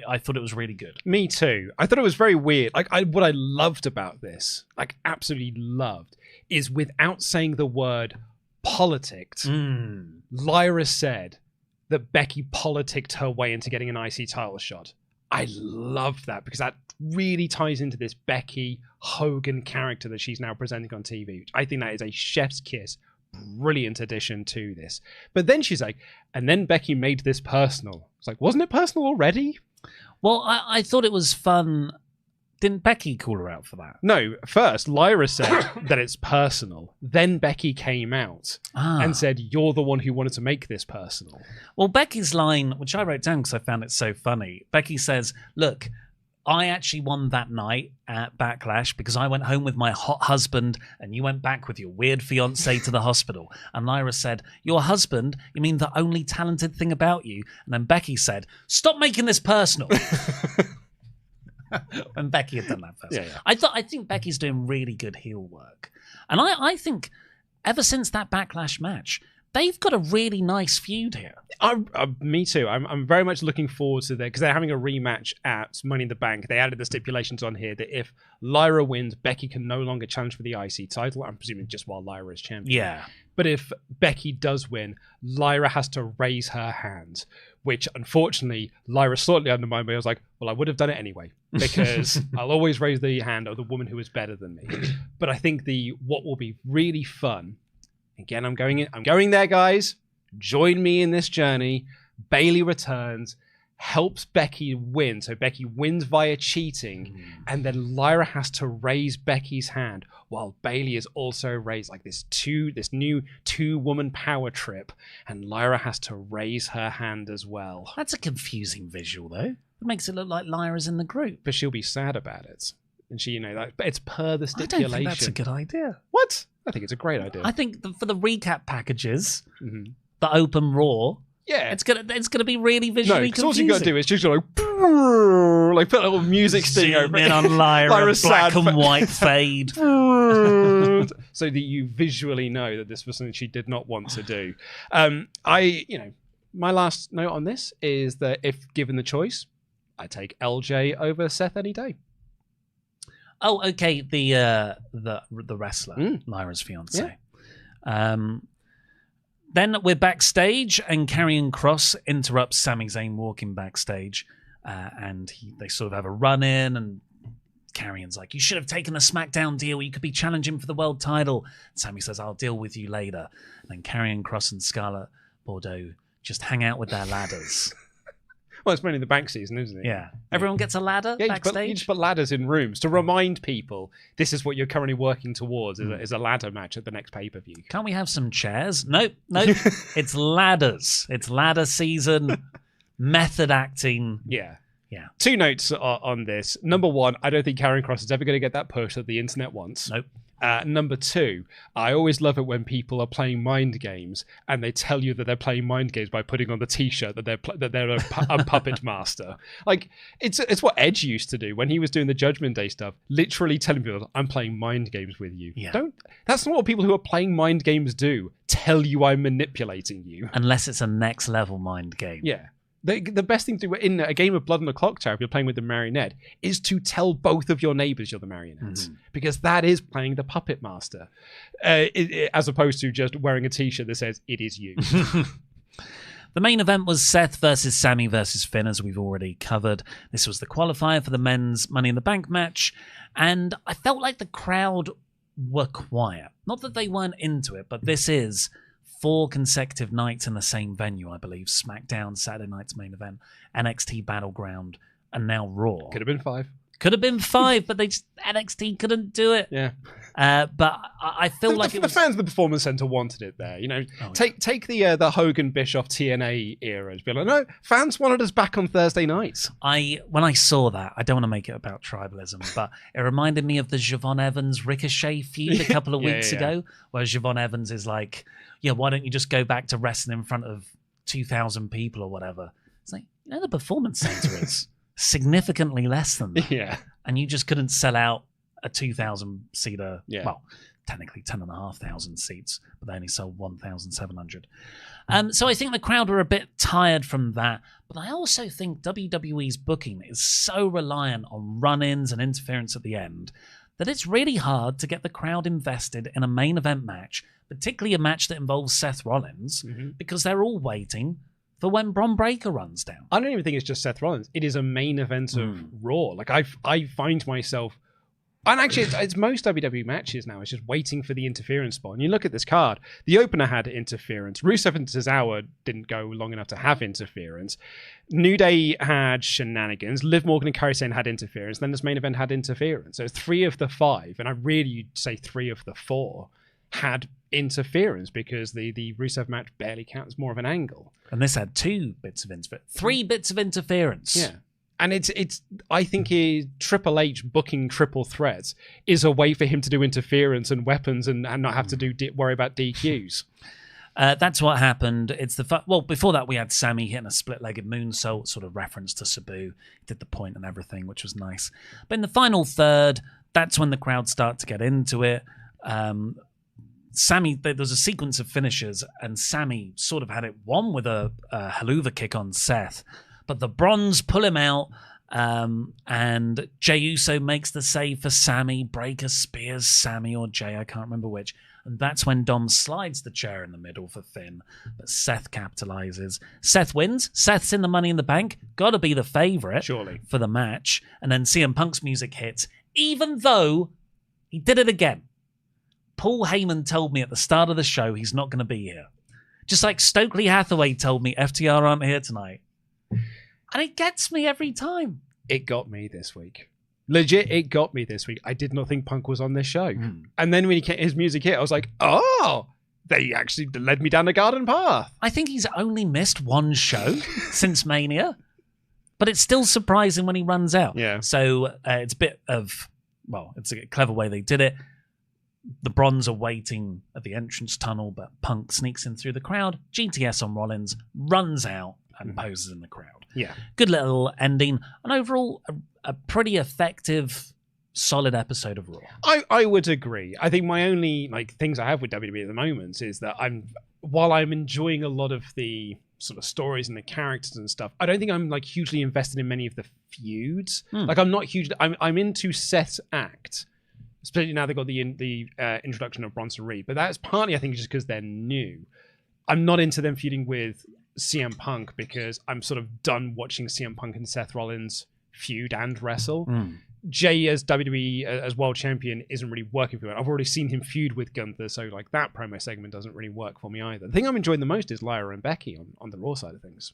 I thought it was really good. Me too. I thought it was very weird. What I loved about this, absolutely loved, is without saying the word politicked, Lyra said that Becky politicked her way into getting an IC title shot. I loved that because that really ties into this Becky Hogan character that she's now presenting on TV. I think that is a chef's kiss. Brilliant addition to this. But then she's like, and then Becky made this personal. It's like, wasn't it personal already? Well, I thought it was fun. Didn't Becky call her out for that? No, first Lyra said that it's personal. Then Becky came out and said, you're the one who wanted to make this personal. Well, Becky's line, which I wrote down because I found it so funny. Becky says, look, I actually won that night at Backlash because I went home with my hot husband and you went back with your weird fiance to the hospital. And Lyra said, your husband? You mean the only talented thing about you? And then Becky said, stop making this personal. When Becky had done that first. Yeah. I think Becky's doing really good heel work. And I think ever since that Backlash match, they've got a really nice feud here. Me too. I'm very much looking forward to that because they're having a rematch at Money in the Bank. They added the stipulations on here that if Lyra wins, Becky can no longer challenge for the IC title. I'm presuming just while Lyra is champion. Yeah. But if Becky does win, Lyra has to raise her hand, which unfortunately Lyra slightly undermined me. I was like, well, I would have done it anyway because I'll always raise the hand of the woman who is better than me. But I think what will be really fun. Again, I'm going there, guys. Join me in this journey. Bayley returns, helps Becky win. So Becky wins via cheating. And then Lyra has to raise Becky's hand while Bayley is also raised like this new two-woman power trip. And Lyra has to raise her hand as well. That's a confusing visual, though. It makes it look like Lyra's in the group. But she'll be sad about it. And she, it's per the stipulation. I don't think that's a good idea. What? I think it's a great idea. I think for the recap packages, the open Raw, it's gonna be really visually confusing. All you got to do is just put a little music sting over in on Lyra's black and white fade, so that you visually know that this was something she did not want to do. My last note on this is that if given the choice, I take LJ over Seth any day. Oh, okay. The wrestler, Lyra's fiance. Yeah. Then we're backstage, and Karrion Kross interrupts Sami Zayn walking backstage, and they sort of have a run-in, and Karrion's like, "You should have taken the SmackDown deal. You could be challenging for the world title." And Sami says, "I'll deal with you later." And then Karrion Kross and Scarlett Bordeaux just hang out with their ladders. Well, it's mainly the bank season, isn't it? Yeah. Everyone gets a ladder backstage? You just put ladders in rooms to remind people this is what you're currently working towards is a ladder match at the next pay-per-view. Can't we have some chairs? Nope. It's ladders. It's ladder season, method acting. Yeah. Two notes on this. Number one, I don't think Karrion Kross is ever going to get that push that the internet wants. Nope. Number two, I always love it when people are playing mind games and they tell you that they're playing mind games by putting on the T-shirt that they're a puppet master. Like it's what Edge used to do when he was doing the Judgment Day stuff. Literally telling people, "I'm playing mind games with you." Yeah. That's not what people who are playing mind games do. Tell you I'm manipulating you. Unless it's a next level mind game. Yeah. The best thing to do in a game of Blood on the Clock Tower, if you're playing with the marionette, is to tell both of your neighbors you're the marionette. Because that is playing the puppet master. As opposed to just wearing a T-shirt that says, "It is you." The main event was Seth versus Sami versus Finn, as we've already covered. This was the qualifier for the men's Money in the Bank match. And I felt like the crowd were quiet. Not that they weren't into it, but this is 4 consecutive nights in the same venue, I believe. SmackDown, Saturday night's main event, NXT Battleground, and now Raw. Could have been 5. Could have been 5, but NXT couldn't do it. Yeah. But I feel like the fans of the Performance Center wanted it there. You know, take the Hogan Bischoff TNA era. Be like, no, fans wanted us back on Thursday nights. When I saw that, I don't want to make it about tribalism, but it reminded me of the Javon Evans Ricochet feud a couple of weeks ago, where Javon Evans is like, yeah, why don't you just go back to wrestling in front of 2,000 people or whatever? It's like, the Performance Center is significantly less than that. Yeah. And you just couldn't sell out a 2,000 seater. Yeah. Well, technically 10,500 seats, but they only sold 1,700. So I think the crowd were a bit tired from that. But I also think WWE's booking is so reliant on run-ins and interference at the end that it's really hard to get the crowd invested in a main event match, particularly a match that involves Seth Rollins, because they're all waiting for when Bron Breakker runs down. I don't even think it's just Seth Rollins. It is a main event of Raw. Like I find myself, and actually it's most WWE matches now. It's just waiting for the interference spot. And you look at this card. The opener had interference. Rusev and Tozawa didn't go long enough to have interference. New Day had shenanigans. Liv Morgan and Karrion had interference. Then this main event had interference. So 3 of the 5, and I really say 3 of the 4 had interference because the Rusev match barely counts, more of an angle. And this had 2 bits of interference, 3 bits of interference. Yeah. And it's I think Triple H booking triple threats is a way for him to do interference and weapons and not have to worry about DQs. That's what happened. It's well, before that we had Sami hitting a split-legged moonsault, sort of reference to Sabu. He did the point and everything, which was nice. But in the final third, that's when the crowd start to get into it. Sami, there's a sequence of finishes, and Sami sort of had it won with a haluva kick on Seth, but the Bronze pull him out, and Jey Uso makes the save for Sami. Breakker spears Sami or Jey, I can't remember which, and that's when Dom slides the chair in the middle for Finn, but Seth capitalizes. Seth wins. Seth's in the Money in the Bank. Gotta be the favorite, surely, for the match. And then CM Punk's music hits, even though he did it again. Paul Heyman told me at the start of the show he's not going to be here. Just like Stokely Hathaway told me FTR aren't here tonight. And it gets me every time. It got me this week. Legit, it got me this week. I did not think Punk was on this show. And then when his music hit, I was like, oh, they actually led me down the garden path. I think he's only missed 1 show since Mania. But it's still surprising when he runs out. Yeah. So it's a bit of, well, it's a clever way they did it. The Bronze are waiting at the entrance tunnel, but Punk sneaks in through the crowd. GTS on Rollins, runs out and poses in the crowd. Yeah. Good little ending. And overall, a pretty effective, solid episode of Raw. I would agree. I think my only things I have with WWE at the moment is that while I'm enjoying a lot of the sort of stories and the characters and stuff, I don't think I'm hugely invested in many of the feuds. I'm not hugely. I'm into Seth's act. Especially now they've got the introduction of Bronson Reed. But that's partly, I think, just because they're new. I'm not into them feuding with CM Punk because I'm sort of done watching CM Punk and Seth Rollins feud and wrestle. Jey as WWE as world champion isn't really working for me. I've already seen him feud with Gunther, so that promo segment doesn't really work for me either. The thing I'm enjoying the most is Lyra and Becky on the Raw side of things.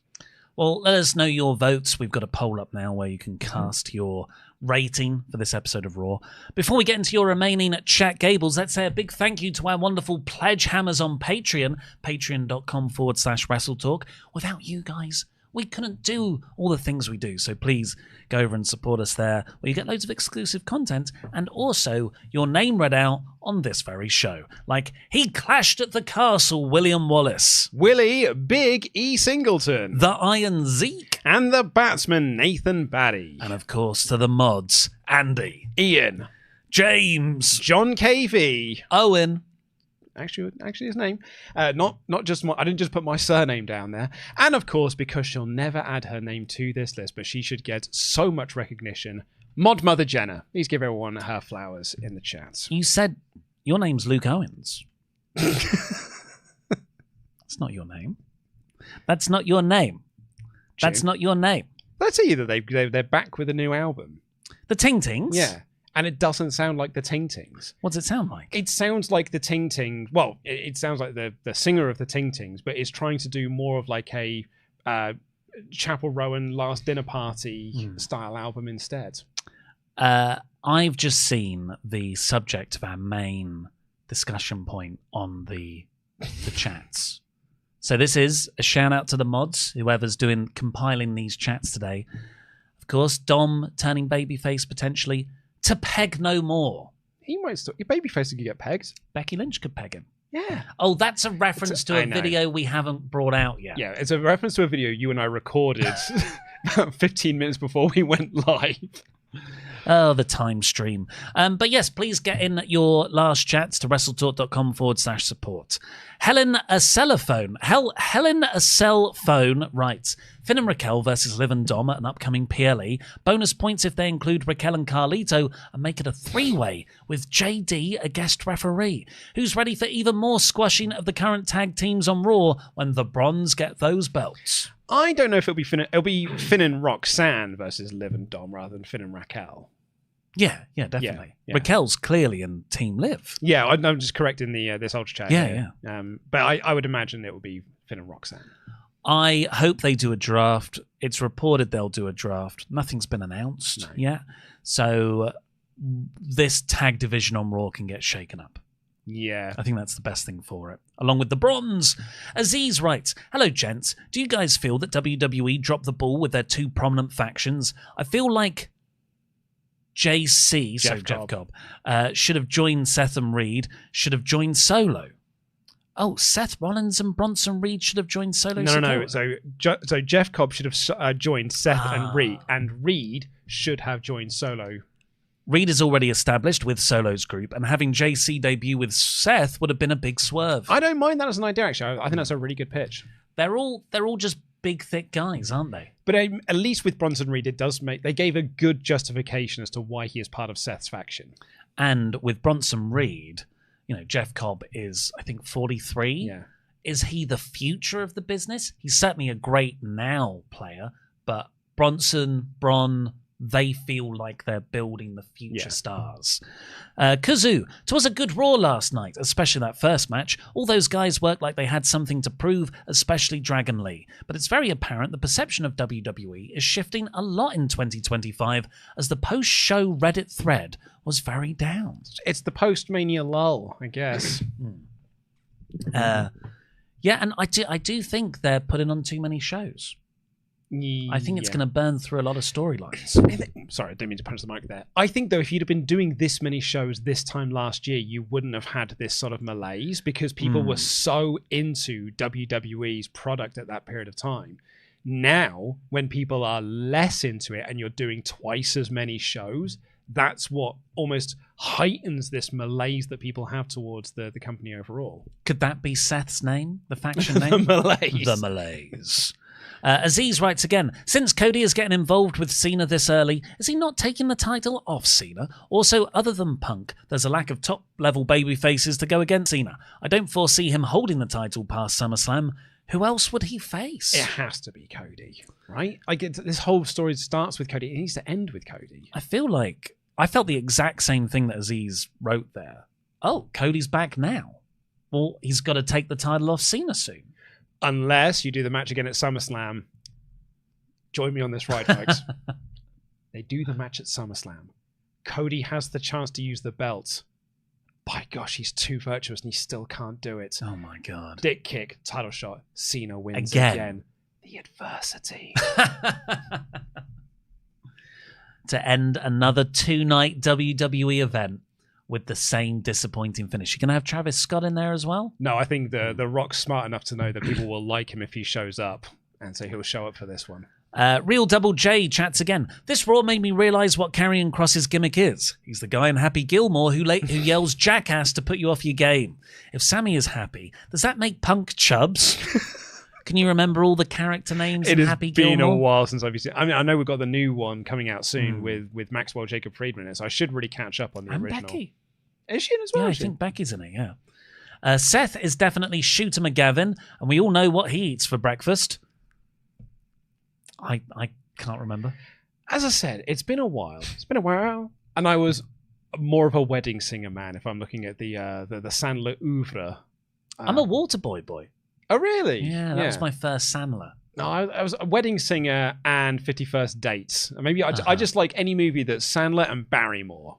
Well, let us know your votes. We've got a poll up now where you can cast your rating for this episode of Raw. Before we get into your remaining chat gables, let's say a big thank you to our wonderful PledgeHammers on Patreon, patreon.com/WrestleTalk. Without you guys, we couldn't do all the things we do. So please go over and support us there, where you get loads of exclusive content and also your name read out on this very show. Like, he clashed at the castle, William Wallace. Willie, Big E Singleton. The Iron Zeke. And the Batsman, Nathan Batty. And of course, to the mods, Andy. Ian. James. John KV. Owen. Actually his name. Not just I didn't just put my surname down there. And of course, because she'll never add her name to this list, but she should get so much recognition, Mod Mother Jenna. Please give everyone her flowers in the chat. You said your name's Luke Owens. That's not your name. That's not your name. That's not your name. Let's see that they're back with a new album. The Ting Tings? Yeah. And it doesn't sound like the Ting Tings. What's it sound like? It sounds like the Ting Ting. Well, it sounds like the singer of the Ting Tings, but it's trying to do more of like a Chapel Rowan Last Dinner Party style album instead. I've just seen the subject of our main discussion point on the chats. So this is a shout out to the mods, whoever's compiling these chats today. Of course, Dom turning babyface potentially to peg no more. He might still. Your babyface could get pegged. Becky Lynch could peg him. Yeah. Oh, that's a reference to a video we haven't brought out yet. Yeah, it's a reference to a video you and I recorded about 15 minutes before we went live. Oh, the time stream. But yes, please get in your last chats to WrestleTalk.com/support. Helen Acellphone writes, Finn and Raquel versus Liv and Dom at an upcoming PLE. Bonus points if they include Raquel and Carlito and make it a three-way with JD, a guest referee. Who's ready for even more squashing of the current tag teams on Raw when the Bronze get those belts? I don't know if it'll be Finn. It'll be Finn and Roxanne versus Liv and Dom rather than Finn and Raquel. Yeah, definitely. Yeah. Raquel's clearly in Team Liv. Yeah, I'm just correcting this Ultra Chat. Yeah. But I would imagine it will be Finn and Roxanne. I hope they do a draft. It's reported they'll do a draft. Nothing's been announced yet. So this tag division on Raw can get shaken up. Yeah. I think that's the best thing for it. Along with the Bronze. Aziz writes, Hello, gents. Do you guys feel that WWE dropped the ball with their two prominent factions? I feel like Jeff Cobb, should have joined Seth and Reed, should have joined Solo. Oh, Seth Rollins and Bronson Reed should have joined Solo? No. So Jeff Cobb should have joined Seth and Reed should have joined Solo. Reed is already established with Solo's group, and having JC debut with Seth would have been a big swerve. I don't mind that as an idea, actually. I think that's a really good pitch. They're all just big, thick guys, aren't they? But at least with Bronson Reed, they gave a good justification as to why he is part of Seth's faction. And with Bronson Reed, Jeff Cobb is, I think, 43. Yeah. Is he the future of the business? He's certainly a great now player, but Bron, they feel like they're building the future stars. Kazoo, 'twas a good Raw last night, especially that first match. All those guys worked like they had something to prove, especially Dragon Lee. But it's very apparent the perception of WWE is shifting a lot in 2025 as the post-show Reddit thread was very down. It's the post-Mania lull, I guess. And I do think they're putting on too many shows. I think it's going to burn through a lot of storylines. Sorry, I didn't mean to punch the mic there. I think, though, if you'd have been doing this many shows this time last year, you wouldn't have had this sort of malaise because people were so into WWE's product at that period of time. Now, when people are less into it and you're doing twice as many shows, that's what almost heightens this malaise that people have towards the company overall. Could that be Seth's name? The faction name? The Malaise. Aziz writes again, since Cody is getting involved with Cena this early, is he not taking the title off Cena? Also, other than Punk, there's a lack of top-level baby faces to go against Cena. I don't foresee him holding the title past SummerSlam. Who else would he face? It has to be Cody, right? This whole story starts with Cody. It needs to end with Cody. I felt the exact same thing that Aziz wrote there. Oh, Cody's back now. Well, he's got to take the title off Cena soon. Unless you do the match again at SummerSlam. Join me on this ride, folks. They do the match at SummerSlam. Cody has the chance to use the belt. By gosh, he's too virtuous and he still can't do it. Oh my God. Dick kick, title shot. Cena wins again. The adversity. To end another two-night WWE event with the same disappointing finish. You're going to have Travis Scott in there as well? No, I think the Rock's smart enough to know that people will like him if he shows up, and so he'll show up for this one. Real Double J chats again. This Raw made me realise what Karrion Kross's gimmick is. He's the guy in Happy Gilmore who yells jackass to put you off your game. If Sami is happy, does that make Punk Chubbs? Can you remember all the character names in Happy Gilmore? It's been a while since I've seen it. I mean, I know we've got the new one coming out soon with Maxwell Jacob Friedman in it, so I should really catch up on the original. Becky. Is she in as well? Yeah, I think Becky's in it, yeah. Seth is definitely Shooter McGavin, and we all know what he eats for breakfast. I can't remember. As I said, it's been a while. And I was more of a wedding singer man. If I'm looking at the Sandler oeuvre, I'm a Waterboy boy. Oh, really? Yeah, that was my first Sandler. No, I was a wedding singer and 51st Dates. Maybe I just like any movie that's Sandler and Barrymore,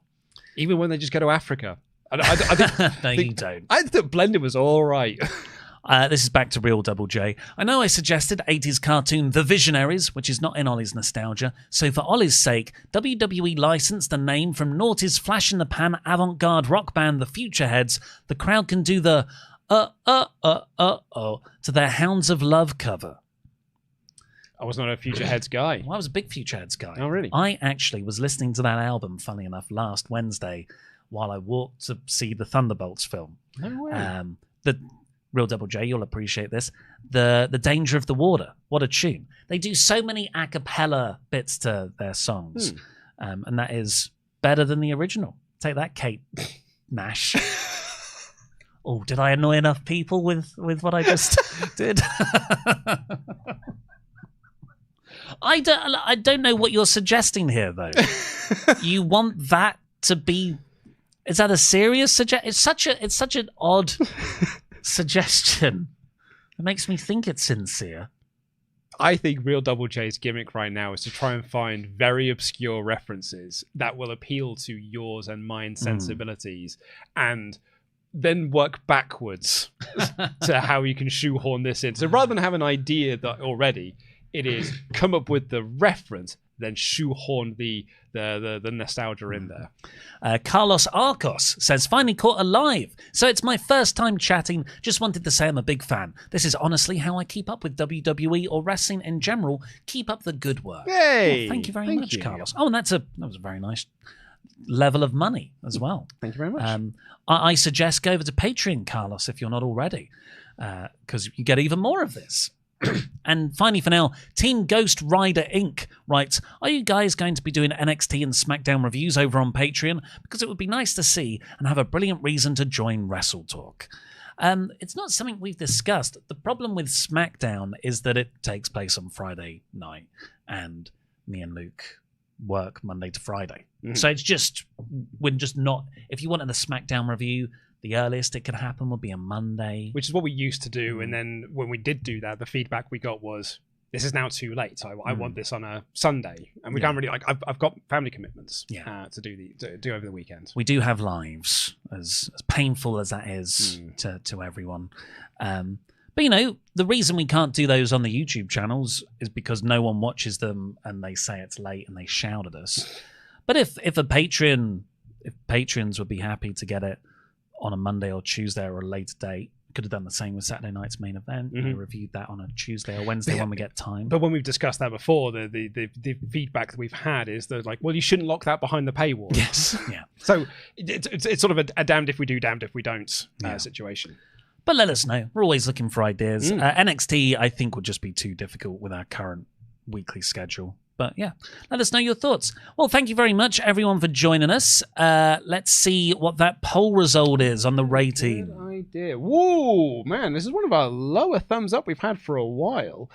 even when they just go to Africa. I think, no, you don't. I thought Blended was all right. This is back to Real Double J. I know I suggested 80s cartoon The Visionaries, which is not in Ollie's nostalgia. So for Ollie's sake, WWE licensed the name from Naughty's flash-in-the-pan avant-garde rock band The Futureheads. The crowd can do the to their Hounds of Love cover. I was not a Futureheads guy. Well, I was a big Futureheads guy. Oh, really? I actually was listening to that album, funny enough, last Wednesday while I walked to see the Thunderbolts film. No way. The Real Double J, you'll appreciate this. The Danger of the Water. What a tune. They do so many a cappella bits to their songs. And that is better than the original. Take that, Kate Nash. Oh, did I annoy enough people with what I just did? I don't know what you're suggesting here, though. You want that to be? Is that a serious suggestion? It's such an odd suggestion. It makes me think it's sincere. I think Real Double J's gimmick right now is to try and find very obscure references that will appeal to yours and mine sensibilities, and then work backwards to how you can shoehorn this in. So rather than have an idea that already, it is come up with the reference, then shoehorn the nostalgia in there. Carlos Arcos says, finally caught alive. So it's my first time chatting. Just wanted to say I'm a big fan. This is honestly how I keep up with WWE or wrestling in general. Keep up the good work. Hey, thank you very much, Carlos. Oh, and that was a very nice level of money as well. Thank you very much. I suggest go over to Patreon, Carlos, if you're not already, because you get even more of this. And finally, for now, Team Ghost Rider Inc. writes, are you guys going to be doing NXT and SmackDown reviews over on Patreon? Because it would be nice to see and have a brilliant reason to join WrestleTalk. It's not something we've discussed. The problem with SmackDown is that it takes place on Friday night, and me and Luke work Monday to Friday. So it's just, we're just not, if you wanted a SmackDown review, the earliest it could happen would be a Monday. Which is what we used to do. And then when we did do that, the feedback we got was, this is now too late. I want this on a Sunday. And we can't really, like, I've got family commitments to do over the weekend. We do have lives, as painful as that is to everyone. But, you know, the reason we can't do those on the YouTube channels is because no one watches them and they say it's late and they shout at us. But if patrons would be happy to get it on a Monday or Tuesday or a later date, could have done the same with Saturday night's main event. We reviewed that on a Tuesday or Wednesday when we get time. But when we've discussed that before, the feedback that we've had is that, like, well, you shouldn't lock that behind the paywall. Yes, yeah. So it's sort of a damned if we do, damned if we don't situation. But let us know. We're always looking for ideas. NXT, I think, would just be too difficult with our current weekly schedule. But yeah, let us know your thoughts. Well, thank you very much, everyone, for joining us. Let's see what that poll result is on the rating. Good idea. Whoa, man, this is one of our lower thumbs up we've had for a while.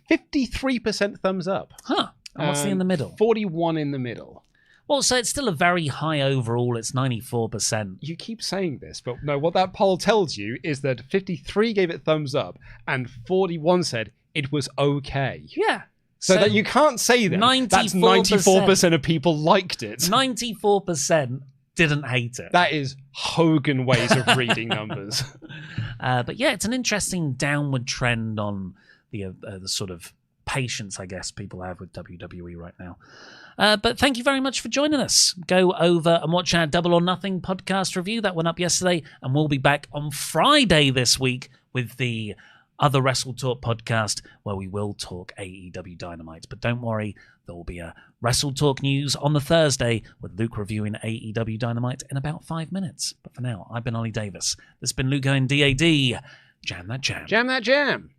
53% thumbs up. Huh. And what's in the middle? 41 in the middle. Well, so it's still a very high overall. It's 94%. You keep saying this, but no, what that poll tells you is that 53 gave it thumbs up and 41 said it was okay. Yeah. So that you can't say that. 94%. That's 94% of people liked it. 94% didn't hate it. That is Hogan ways of reading numbers. But yeah, it's an interesting downward trend on the sort of patience, I guess, people have with WWE right now. But thank you very much for joining us. Go over and watch our Double or Nothing podcast review. That went up yesterday, and we'll be back on Friday this week with the other WrestleTalk podcast, where we will talk AEW Dynamite. But don't worry, there will be a WrestleTalk news on the Thursday with Luke reviewing AEW Dynamite in about 5 minutes. But for now, I've been Ollie Davis. This has been Luke and DAD. Jam that jam. Jam that jam.